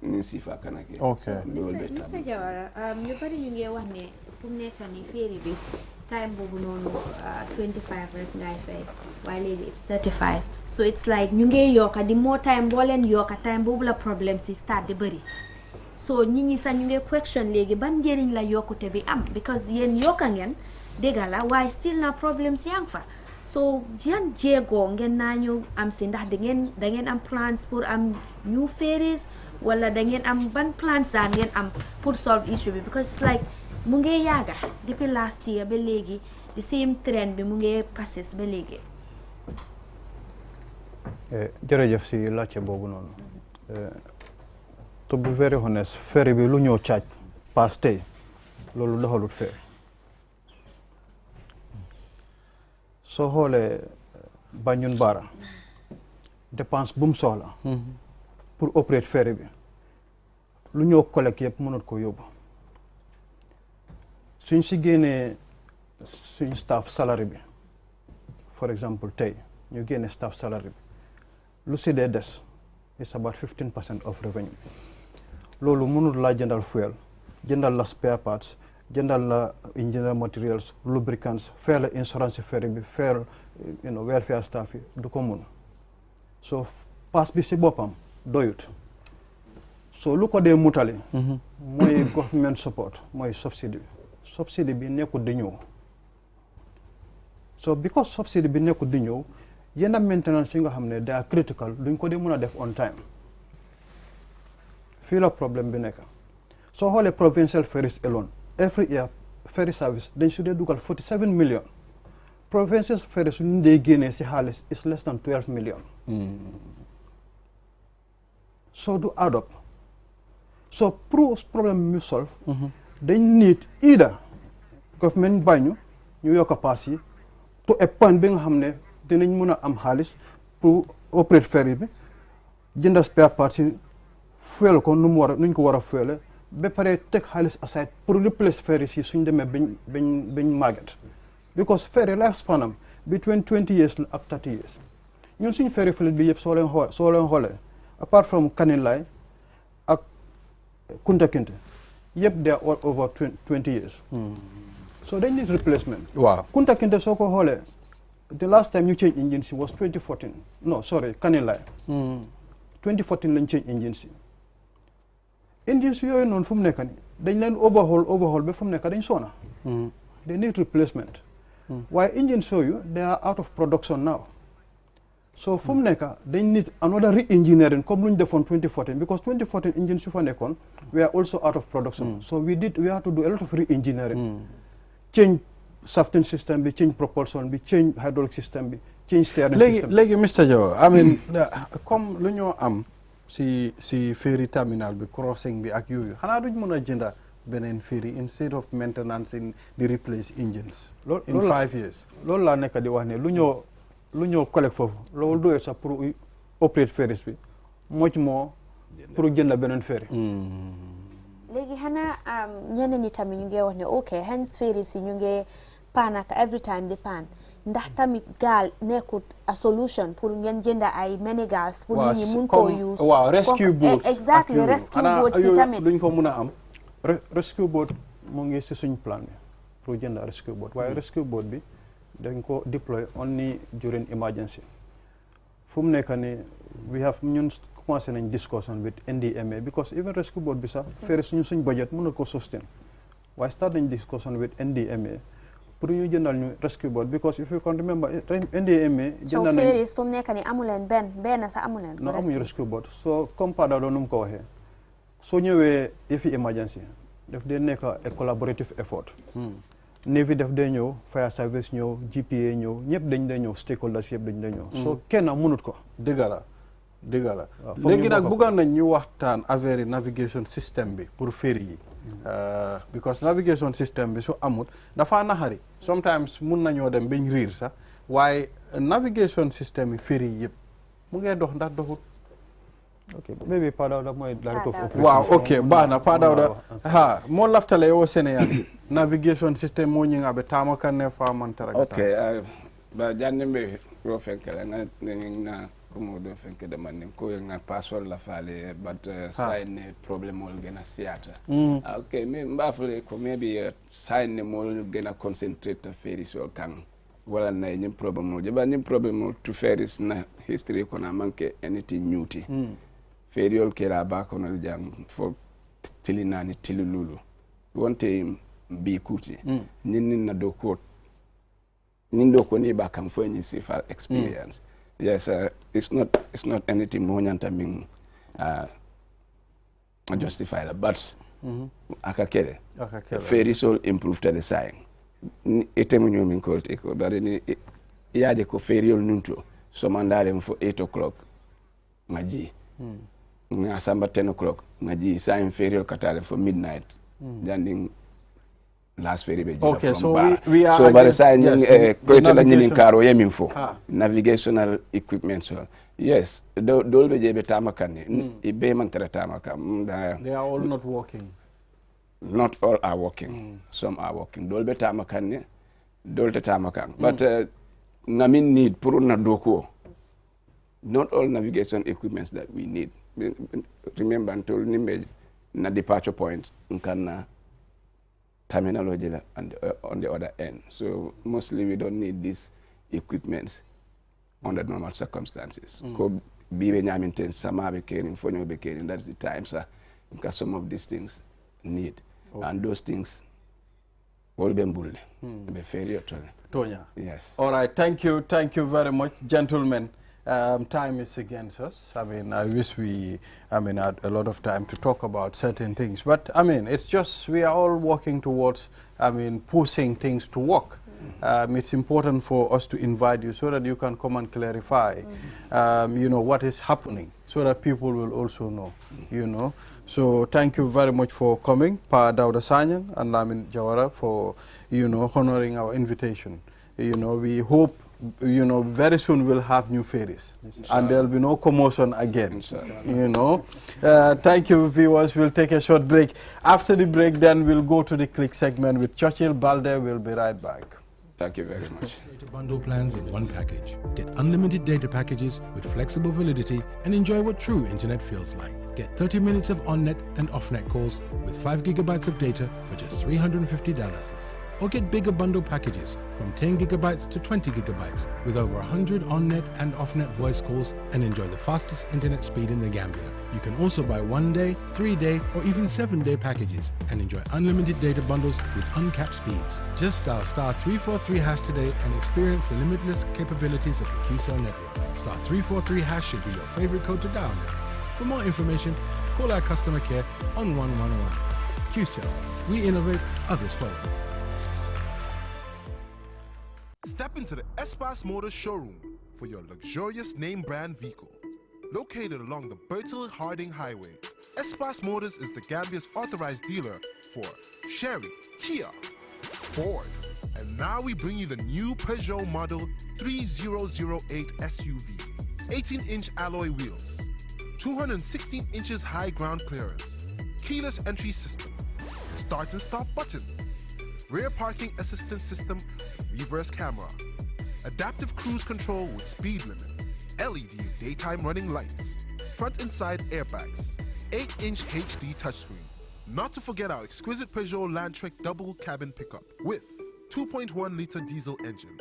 [SPEAKER 11] ni sifa kana ke
[SPEAKER 3] okay Mr. Jawara ñu bari ñu ngi wax ne fu nekk ni Ferry bi time bobu nonu 25 rek ngay fay while it's 35 so it's like ñu ngi yoka di more time bo len yoka time bobu la problem si start de bari so ñi sa ñu ngi question legi ban njeriñ la yokute bi am because yeen yoka ngeen degala why still na problems yang fa so jan jego ngeen nañu am ci ndax da ngeen am plans pour am new ferries wala da ngeen am ban plans da ngeen am pour solve issue bi because it's like mu ngi yaga depuis last year ba legi the same trend bi mu ngi passes ba legi
[SPEAKER 10] jërëjëf si laajte boobu noonu to be very honest Ferry bi lu ñëw caaj pass tey loolu doxalut Ferry soo xoolee Banjul Bara dépense bu mu soxla pour opérer Ferry bi lu ñëw collecte yëpp mënut ko yóbbu suñ si génnee suñ staff salary bi for example tey ñu génne staff salary bi lu si dee des is about 15% of revenue loolu mënul laa jëndal fuel jëndal la spare parts jëndal la engineering materials lubricants faire la insurance Ferry bi faire welfare staff yi du ko mun so pass bi si boppam doyut so lu ko dee mutali mooy government support mooy subsidy bi nekkul di ñëw so because subsidy bi nekkul di ñëw yenn maintenance yi nga xam ne they are critical duñ ko dee mën a def on time fii la problème bi nekk soo xoolee provincial ferries alone every year ferry service dañ su dee dugal 47 million provincial ferries su ñu dee génnee si xaalis is less than 12 million so du add up so pour problème mi solve dañ need either government bañu ñu yokk pass yi to a point bi nga xam ne dinañ mën a am xaalis pour operate ferry bi jënd spare parts yi fuel ko nuñ ko war a fuele ba pare teg xaalis aside pour replace ferry si suñ demee bañ màgget because ferry life spanam between 20 years ak 30 years ñun suñ ferry fleet bi yëpp soo leen xoolee apart from Kanilai ak Kunta Kinte yëpp they are all over 20 years so they need replacement
[SPEAKER 1] waaw
[SPEAKER 10] Kunta Kinte soo ko xoolee the last time you change engine si was 2014 no sorry Kanilai 2014 lañ change engine si engines yooyu noonu fu mu nekk ni dañ leen overhaul ba fu mu nekk dañ soona they need replacement waaye engines yooyu they are out of production now so fu mu nekk dañ need another re-engineering comme lu ñu defoon 2014 because 2014 engines yu fa nekkoon we are also out of production so we had to do a lot of re-engineering change shafting system bi change propulsion bi change hydraulic system bi change steering system
[SPEAKER 1] léegi Mr Joe I mean comme lu ñoo am si ferry terminal bi crossing bi ak yooyu xanaa duñ mën a jënda beneen ferry instead of maintenance in the replace engines in 5 years
[SPEAKER 10] loolu laa nekk di wax ne lu ñoo collect foofu loolu doyee sax pour operate ferries bi much more pour jënda beneen ferry
[SPEAKER 3] léegi xanaa ñeneen ñi tamit ñu ngi wax ne ok hence ferries yi ñu ngi paan ak every time di paan ndax tamit gaal nekkut a solution pour ngeen jënda ay many gaals pour nit ñi mun koo use
[SPEAKER 1] waaw rescue boat
[SPEAKER 3] exactly rescue boat si tamit
[SPEAKER 1] duñ ko mun a am
[SPEAKER 10] rescue boat mu ngi si suñ plan bi pour jënda rescue boat waaye rescue boat bi dañ ko deploy only during emergency fu mu nekk ni we have ñun commencé nañ discussion with NDMA because even rescue boat bi sax ferry suñ budget mënul ko sustain waaye start nañ discussion with NDMA pour ñu jëndal ñu rescue boat because if you can remember NDMA jëndal nañ
[SPEAKER 3] ferries fu mu nekk ni amuleen benn sax amuleen
[SPEAKER 10] non amuñu rescue boat so comme Pada doon nu mu ko waxee soo ñëwee yëfi emergency daf dee nekk a collaborative effort Navy daf dee ñëw fire service ñëw GPA ñëw ñëpp dañ dee ñëw stakeholders yëpp dañ dee ñëw so kenn mënut ko
[SPEAKER 1] dëgg la léegi nag bëggoon nañ ñu waxtaan affaire navigation system bi pour ferry yi because navigation system bi su amut dafa naxari sometimes mun nañoo dem bañ riir sax waaye navigation system yi ferry yi yëpp mu ngee dox ndax doxut
[SPEAKER 10] okay maybe Pa Dawda mooy director of operation
[SPEAKER 1] waaw ok baax na Pa Dawda ha moo laftale yo Sénégal navigation system mo ñinga be tama kanne fa man tara
[SPEAKER 11] okay ba jannembe wo fenkele na como do fenke de man ko nga password la fale but sign problem ol gena siata okay me mbafle ko maybe sign mol gena concentrate ferry so kan wala na ñim problem mo je ba ñim problem mo to ferries na history ko na manke anything newty ferry ol kera ba ko no jam fo tilinani tilululu wonte bi kuti nin na do ko nin do ko ni ba kam fo ni sifa experience yes it's not anything more nyanta ming justify but akakele ferry sol improve to the sign itemu nyomi ko te ko bari ni yaaje ko ferry ol nunto so mandare mo fo 8 o'clock ngaji nga samba 10 o'clock ngaji sign ferry ol katale for midnight landing last ferry be
[SPEAKER 1] okay,
[SPEAKER 11] from
[SPEAKER 1] so
[SPEAKER 11] bar.
[SPEAKER 1] we are
[SPEAKER 11] so by the sign create la nyinin karo yemin fo
[SPEAKER 1] Ah.
[SPEAKER 11] navigational equipment so yes dolbe je be tamakani ibe man tara tamakam
[SPEAKER 1] they are all not working
[SPEAKER 11] not all are working some are working dolbe tamakani dolte tamakan but ngamin need pour na doko not all navigation equipments that we need remember until nimbe na departure point nkana terminology on the other end. So mostly we don't need these equipments under normal circumstances. Ko bibe nyaminten samabe caring, fonyo be caring. That's the time, sir. Because some of these things need, and those things wol be mbulle be Ferry otol
[SPEAKER 1] Tonya.
[SPEAKER 11] yes
[SPEAKER 1] All right, thank you very much, gentlemen. Time is against us. I mean, I wish we, had a lot of time to talk about certain things. But, it's just we are all working towards, pushing things to work. It's important for us to invite you so that you can come and clarify, what is happening, so that people will also know, So thank you very much for coming, Pa Dawda Sanyang and Lamin Jawara, for, honoring our invitation. We hope, very soon we'll have new ferries. And there'll be no commotion again, Thank you, viewers. We'll take a short break. After the break, then we'll go to the click segment with Churchill Balde. We'll be right back.
[SPEAKER 11] Thank you very much.
[SPEAKER 4] Data bundle plans in one package. Get unlimited data packages with flexible validity and enjoy what true internet feels like. Get 30 minutes of on-net and off-net calls with 5 gigabytes of data for just $350. Or get bigger bundle packages from 10 gigabytes to 20 gigabytes with over 100 on-net and off-net voice calls and enjoy the fastest internet speed in the Gambia. You can also buy 1-day, 3-day, or even 7-day packages and enjoy unlimited data bundles with uncapped speeds. Just dial *343# today and experience the limitless capabilities of the QCell network. *343# should be your favorite code to dial now. For more information, call our customer care on 1111. QCell, we innovate, others follow.
[SPEAKER 5] Step into the Espas Motors showroom for your luxurious name brand vehicle. Located along the Bertil Harding Highway, Espas Motors is the Gambia's authorized dealer for Chery, Kia, Ford, and now we bring you the new Peugeot model 3008 SUV. 18-inch alloy wheels, 216 inches high ground clearance, keyless entry system, start and stop button, rear parking assistance system, reverse camera, adaptive cruise control with speed limit, LED daytime running lights, front and side airbags, 8-inch HD touchscreen. Not to forget our exquisite Peugeot Landtrek double cabin pickup with 2.1-liter diesel engine,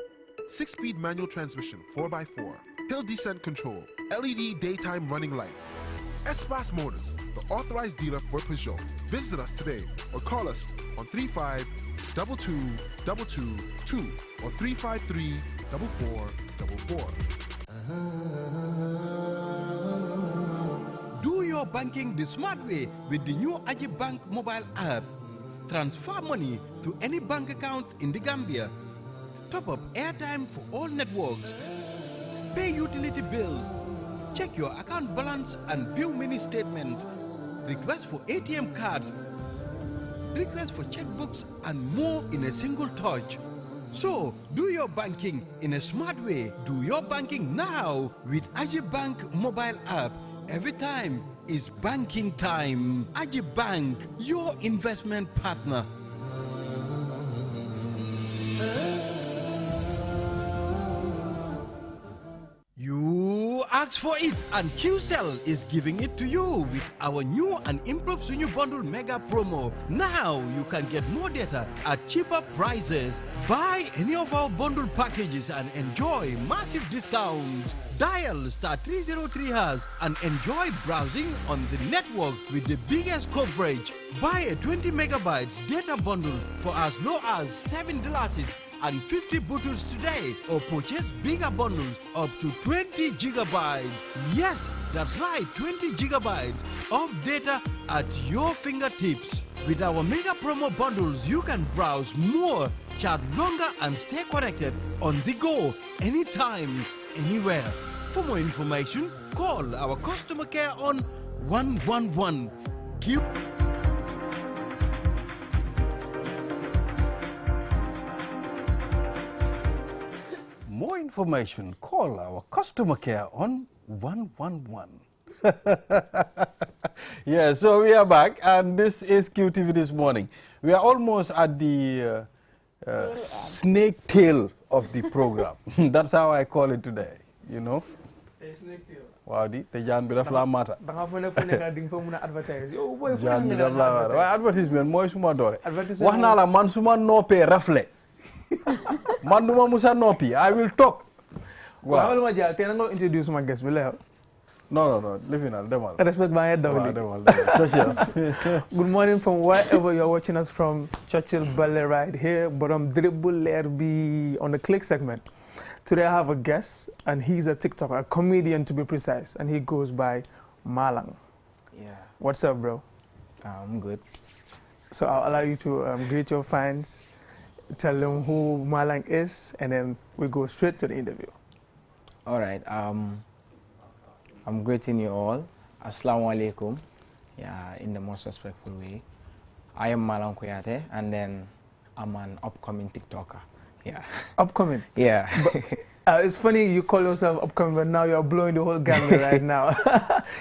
[SPEAKER 5] 6-speed manual transmission 4x4, hill descent control, LED daytime running lights. Espas Motors, the authorized dealer for Peugeot. Visit us today or call us on 35-2222 or 353-4444.
[SPEAKER 6] Do your banking the smart way with the new Hajj Bank mobile app. Transfer money to any bank account in the Gambia. Top up airtime for all networks. Pay utility bills. Check your account balance and view mini statements. Request for ATM cards. Request for checkbooks and more in a single touch. So, do your banking in a smart way. Do your banking now with Hajj Bank mobile app. Every time is banking time. Hajj Bank, your investment partner. You asked for it, and QCell is giving it to you with our new and improved Sunyu Bundle Mega Promo. Now you can get more data at cheaper prices. Buy any of our bundle packages and enjoy massive discounts. Dial *303# and enjoy browsing on the network with the biggest coverage. Buy a 20 megabytes data bundle for as low as $7 and 50 bottles today, or purchase bigger bundles up to 20 gigabytes. Yes, that's right, 20 gigabytes of data at your fingertips. With our mega promo bundles, you can browse more, chat longer, and stay connected on the go, anytime, anywhere. For more information, call our customer care on 111.
[SPEAKER 1] More information, call our customer care on 111. Yeah, so we are back, and this is QTV This Morning. We are almost at the snake tail of the program. That's how I call it today, you know.
[SPEAKER 9] Snake tail.
[SPEAKER 1] Wow, the jaan bi daf la mata.
[SPEAKER 9] Da nga fa ne fu nekk di nga fa mën a advertise. Yow boy fu
[SPEAKER 1] Jaan bi daf la mata. Waaye advertisement mooy suma doole.
[SPEAKER 9] Advertisement
[SPEAKER 1] Wax naa la man suma noppee rafle. Man duma musa noppi. I will talk.
[SPEAKER 9] Waaw. Xamal ma jaar tey nga introduce ma guest bi la yow.
[SPEAKER 1] No. Living at Demal.
[SPEAKER 12] Respect my head, Good morning from wherever you're watching us from. Churchill Ballet right here, but I'm Dribble Lerby on the Click segment. Today I have a guest, and he's a TikToker, a comedian to be precise, and he goes by Malang.
[SPEAKER 13] Yeah.
[SPEAKER 12] What's up, bro?
[SPEAKER 13] I'm good.
[SPEAKER 12] So I'll allow you to greet your fans, tell them who Malang is, and then we go straight to the interview.
[SPEAKER 13] All right. I'm greeting you all. Assalamu alaikum. Yeah, in the most respectful way. I am Malang Kuyate, and then I'm an upcoming TikToker. Yeah.
[SPEAKER 12] Upcoming?
[SPEAKER 13] Yeah.
[SPEAKER 12] But, it's funny you call yourself upcoming, but now you're blowing the whole gamut right now.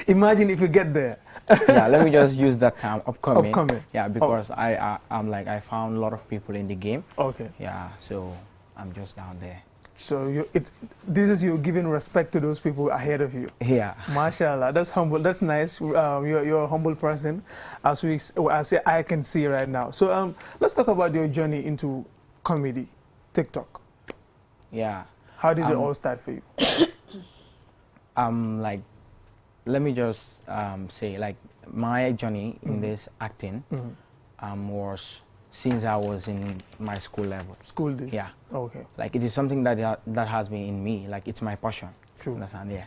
[SPEAKER 12] Imagine if you get there.
[SPEAKER 13] Yeah, let me just use that term, upcoming.
[SPEAKER 12] Upcoming.
[SPEAKER 13] Yeah, because I'm like, I found a lot of people in the game.
[SPEAKER 12] Okay.
[SPEAKER 13] Yeah, so I'm just down there.
[SPEAKER 12] So this is you giving respect to those people ahead of you.
[SPEAKER 13] Yeah.
[SPEAKER 12] Mashallah, that's humble. That's nice. You're a humble person, as I can see right now. So let's talk about your journey into comedy, TikTok.
[SPEAKER 13] Yeah.
[SPEAKER 12] How did it all start for you?
[SPEAKER 13] Like, let me just say, like, my journey in this acting was since I was in my school level.
[SPEAKER 12] School days?
[SPEAKER 13] Yeah.
[SPEAKER 12] Okay.
[SPEAKER 13] Like, it is something that has been in me. Like, it's my passion.
[SPEAKER 12] True.
[SPEAKER 13] Understand? Yeah.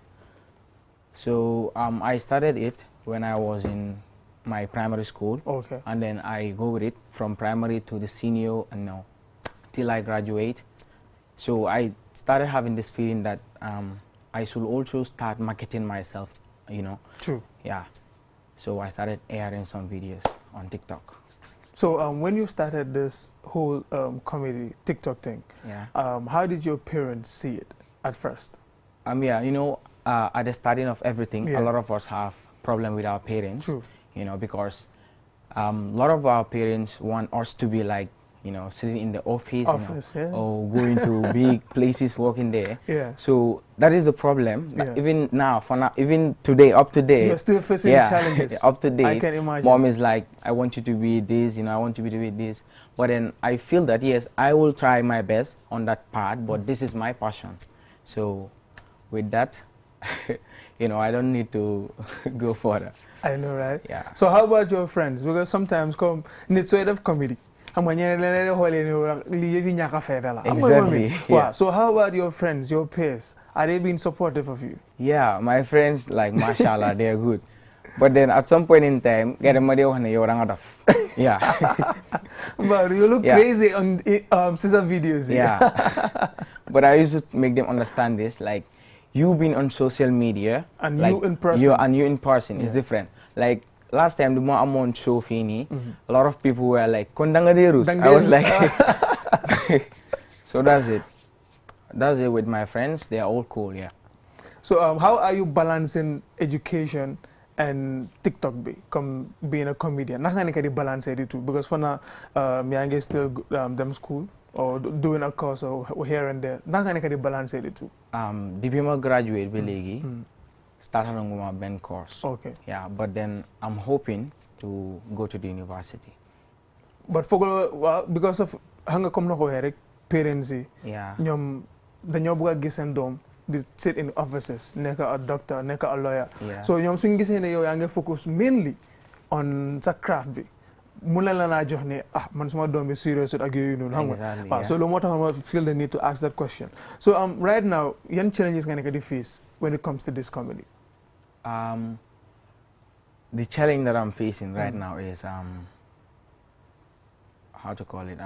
[SPEAKER 13] So I started it when I was in my primary school.
[SPEAKER 12] Okay.
[SPEAKER 13] And then I go with it from primary to the senior and now till I graduate. So I started having this feeling that I should also start marketing myself, you know.
[SPEAKER 12] True.
[SPEAKER 13] Yeah. So I started airing some videos on TikTok.
[SPEAKER 12] So when you started this whole comedy TikTok thing,
[SPEAKER 13] yeah.
[SPEAKER 12] How did your parents see it at first?
[SPEAKER 13] Yeah, you know, at the starting of everything,
[SPEAKER 12] Yeah.
[SPEAKER 13] a lot of us have problem with our parents.
[SPEAKER 12] True.
[SPEAKER 13] You know, because a lot of our parents want us to be like, you know, sitting in the office, you know,
[SPEAKER 12] yeah.
[SPEAKER 13] or going to big places, working there.
[SPEAKER 12] Yeah.
[SPEAKER 13] So that is the problem.
[SPEAKER 12] Yeah.
[SPEAKER 13] Even now, even today, up to date.
[SPEAKER 12] You're still facing challenges.
[SPEAKER 13] Up to date.
[SPEAKER 12] I can imagine.
[SPEAKER 13] Mom is like, I want you to be this, you know, I want you to be this. But then I feel that, yes, I will try my best on that part, but this is my passion. So with that, you know, I don't need to go further.
[SPEAKER 12] I know, right?
[SPEAKER 13] Yeah.
[SPEAKER 12] So how about your friends? Because sometimes need sort of comedy. Exactly.
[SPEAKER 13] Yeah.
[SPEAKER 12] So how about your friends, your peers? Are they being supportive of you?
[SPEAKER 13] Yeah, my friends, like, mashallah, they're good. But then at some point in time, yeah.
[SPEAKER 12] But you look crazy on sister videos.
[SPEAKER 13] Yeah. But I used to make them understand this, like, you being on social media
[SPEAKER 12] and
[SPEAKER 13] like,
[SPEAKER 12] you in person.
[SPEAKER 13] You in person is different. Like last time the more I'm on show Fini, a lot of people were like, Kondangaderus. I was like so that's it. That's it with my friends. They are all cool, yeah.
[SPEAKER 12] So how are you balancing education and TikTok being a comedian? How can you balance it too? Because for now, I'm still them school or doing a course or here and there. How can you balance it too?
[SPEAKER 13] The graduate belegi started on my Ben course.
[SPEAKER 12] Okay.
[SPEAKER 13] Yeah, but then I'm hoping to go to the university.
[SPEAKER 12] But for because of hanga come no parents,
[SPEAKER 13] yeah,
[SPEAKER 12] dañoo bëgg a gis seen doom di sit in offices nekk a doctor nekk a lawyer.
[SPEAKER 13] Yeah.
[SPEAKER 12] So ñoom suñu gisee ne yow yaa ngi focus mainly on sa craft bi mun na la naa jox ne man suma doom bi serious ak yooyu noonu xam nga waaw so loolu moo tax ma feel the need to ask that question. So right now yan challenges nga nekk di face when it comes to this comedy?
[SPEAKER 13] The challenge that I'm facing right now is how to call it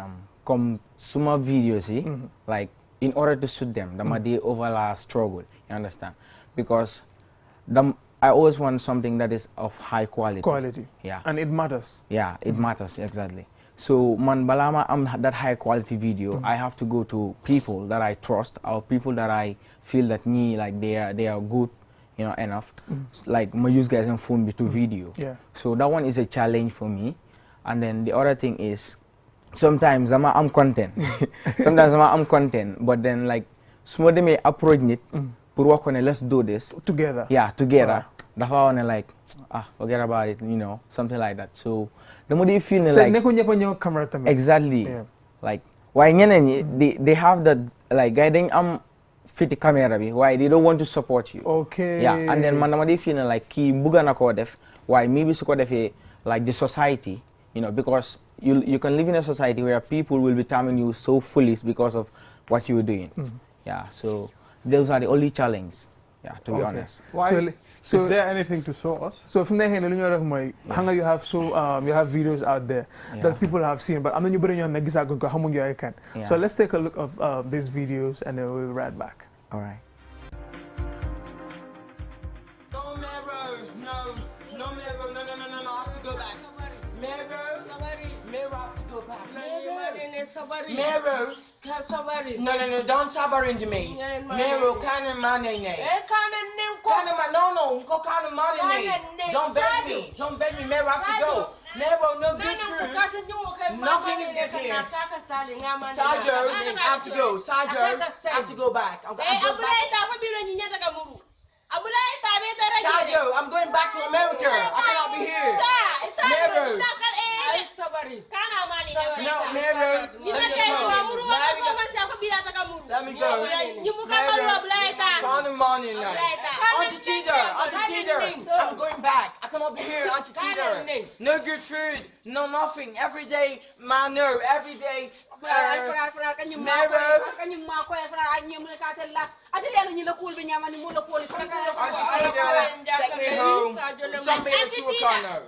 [SPEAKER 13] come suma videos like in order to shoot them, the overall struggle, you understand? Because I always want something that is of high quality.
[SPEAKER 12] Quality.
[SPEAKER 13] Yeah.
[SPEAKER 12] And it matters.
[SPEAKER 13] Yeah, it matters, exactly. So, man, balama that high quality video, I have to go to people that I trust or people that I feel that like they are good, you know, enough. Like, my use guys and phone to video.
[SPEAKER 12] Yeah.
[SPEAKER 13] So that one is a challenge for me. And then the other thing is, sometimes I'm content. Sometimes I'm content, but then like some of them may approach it, pour work on it, let's do this
[SPEAKER 12] together.
[SPEAKER 13] Yeah, together. That's why I wanna like forget about it, you know, something like that. So the more you feel like
[SPEAKER 12] camera
[SPEAKER 13] exactly,
[SPEAKER 12] yeah.
[SPEAKER 13] like why they have that like guiding fit the camera be, why they don't want to support you.
[SPEAKER 12] Okay.
[SPEAKER 13] Yeah, and then man they feeling like ki buga na ko def, why maybe so ko def like the society, you know, because you can live in a society where people will be terming you so foolish because of what you were doing. Yeah, so those are the only challenges. Yeah, to be honest.
[SPEAKER 1] Why? So is there anything to show us?
[SPEAKER 12] So from there, you have you have videos out there that people have seen, but I'm not you can. So let's take a look of these videos and then we'll be right back.
[SPEAKER 13] All right.
[SPEAKER 14] Mero, no, don't sabari into me. Mero, kind of money name. No, go kind of money name. Don't beg me, Mero, have to go. Mero, no good food. Nothing is good here. Sajo, I have to go. Sajo, I have to go back. Sajo, I'm going back to America. I cannot be here. Mero. No, Mero. Let me go. Mero. Morning night. Auntie Teeter. I'm going back. I cannot be here, Auntie Teeter. No good food. No nothing. Every day, my nerve. Every day. Mero. Take me home. Some people sewer corner.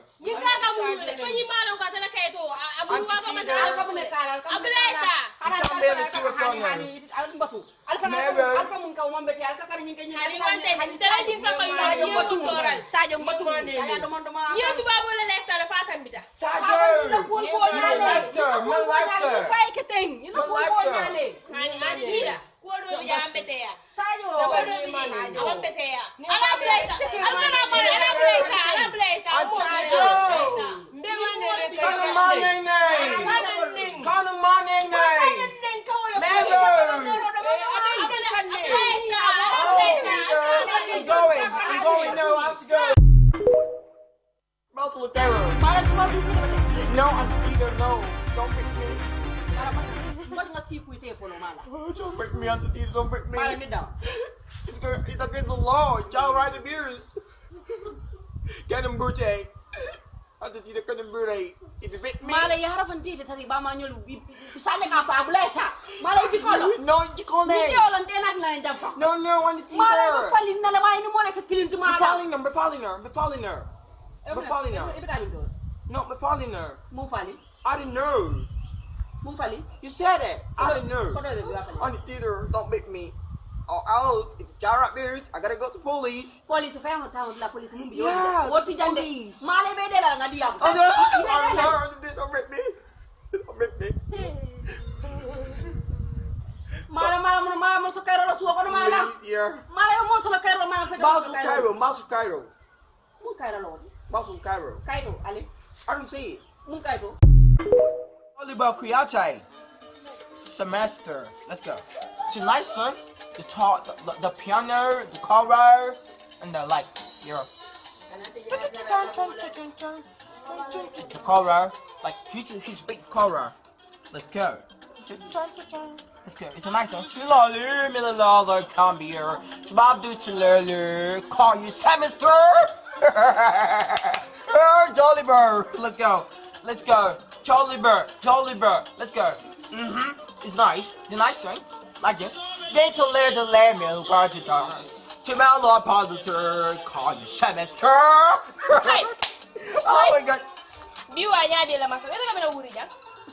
[SPEAKER 14] I'm going, no, I have to go. No, I'm either no. Don't break me. Don't break me, Auntie Tita, don't break me. It's against the law. Child right abuse. Get him, Brute. Auntie Tita, get him, Brute. If you break me. No, you call name. No, Auntie Tita. Befalling her. No, befalling her. I didn't know. You said it. I didn't know. Auntie Tita, don't make me. Or out. It's jar abuse. I gotta go to police. Police. Yeah, police. Don't break me. Don't break me. Cairo. I don't see it. Oliver Kuyachai. Semester. Let's go. Tonight, son. The piano, the choir, and the light. Here. The choir, like his big choir. Let's go. Let's go. It's a nice one. Chilali, milala, come here. Bob do chilali, call you semester. Jolly bird. Let's go. Jolly bird. Let's go. It's nice. It's a nice one. Like this. Get to let the lemon go to the tomorrow positive call you semester. Oh my god.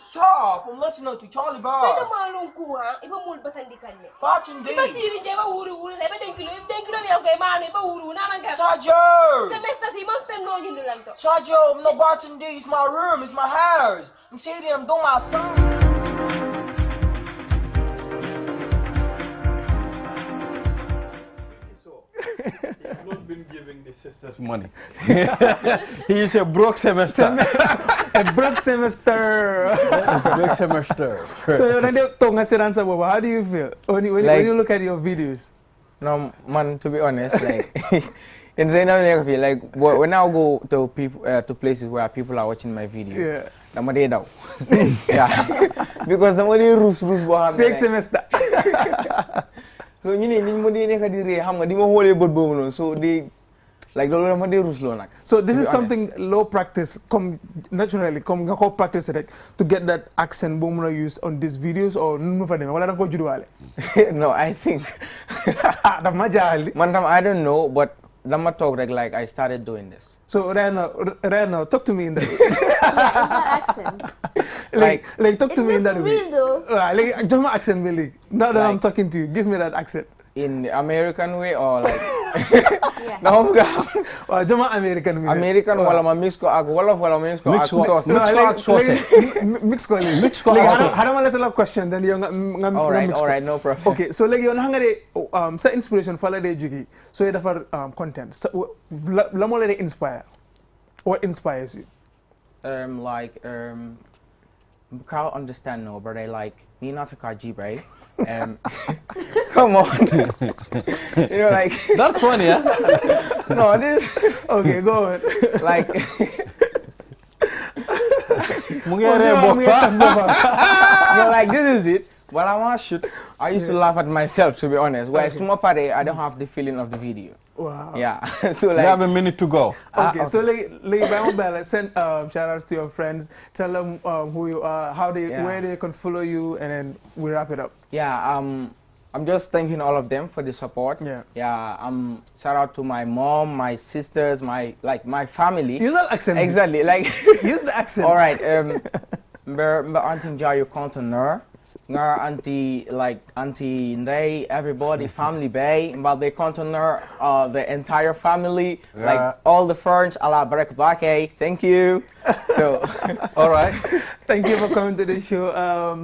[SPEAKER 14] Stop! I'm listening to Charlie Bird. Barton D. Sergio, I'm not Barton D. It's my room. It's my house. I'm sitting. I'm doing my stuff.
[SPEAKER 1] Not been giving the sisters money. He is a broke semester.
[SPEAKER 12] A broke semester.
[SPEAKER 1] Broke semester.
[SPEAKER 12] So how do you feel when you look at your videos?
[SPEAKER 13] No, man, to be honest, like in Zainab, like when I go to people to places where people are watching my video, I'm a day down. Yeah, because somebody rules
[SPEAKER 12] fake semester.
[SPEAKER 13] So ñu ne niñ ma dee nekk di ree xam nga di ma xoolee bët boobu noonu so they like loolu dama dee rusloo nag.
[SPEAKER 12] So this is something low practice come naturally come nga ko practice rek to get that accent boo mun a use on these videos or nu mu fa demee wala da nga ko judduwaale.
[SPEAKER 13] No, I think
[SPEAKER 12] daf ma jaaxal
[SPEAKER 13] man tam I don't know but dama toog rek like I started doing this.
[SPEAKER 12] So right now talk to me in that
[SPEAKER 3] accent.
[SPEAKER 12] like talk to me in that way.
[SPEAKER 3] It looks real though.
[SPEAKER 12] Like just my accent really. Now that I'm talking to you, give me that accent.
[SPEAKER 13] In the American way or like
[SPEAKER 3] Yeah.
[SPEAKER 13] No,
[SPEAKER 12] jama American way.
[SPEAKER 13] American wala ma mix ko ak wolof wala ma mix ko ak sauce.
[SPEAKER 12] Mix ko léegi.
[SPEAKER 13] Mix ko ak sauce.
[SPEAKER 12] Xanaa ma la question then yow nga mix ko.
[SPEAKER 13] All right, no problem.
[SPEAKER 12] Okay, so léegi yow nga de sa inspiration fa la dee jógee so you defar content la moo la dee inspire. What inspires you?
[SPEAKER 13] Can't understand no, but I like me not a kaji, right? Come on. You know, like
[SPEAKER 1] that's funny, yeah?
[SPEAKER 13] No, this
[SPEAKER 12] okay, go on.
[SPEAKER 13] Like like this is it. Well, I want to shoot. I used to laugh at myself, to be honest. Where small party, I don't have the feeling of the video.
[SPEAKER 12] Wow.
[SPEAKER 13] Yeah. So like
[SPEAKER 1] you have a minute to go.
[SPEAKER 12] Okay. So like send shout outs to your friends. Tell them who you are, where they can follow you, and then we wrap it up.
[SPEAKER 13] Yeah. I'm just thanking all of them for the support.
[SPEAKER 12] Yeah.
[SPEAKER 13] Yeah. Shout out to my mom, my sisters, my family.
[SPEAKER 12] Use that accent.
[SPEAKER 13] Exactly. Like
[SPEAKER 12] use the accent.
[SPEAKER 13] All right. Auntie Jayo Contoner. Auntie they everybody family bay but they container the entire family like all the friends ala barak bake. Thank you. So
[SPEAKER 1] all right,
[SPEAKER 12] thank you for coming to the show.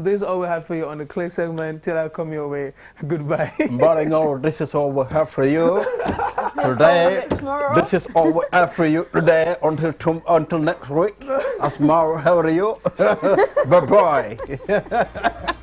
[SPEAKER 12] This is all we have for you on the Clay segment. Till I come your way, goodbye.
[SPEAKER 1] This is all we have for you today. This is all we have for you today until next week. As tomorrow, how are you? Bye bye.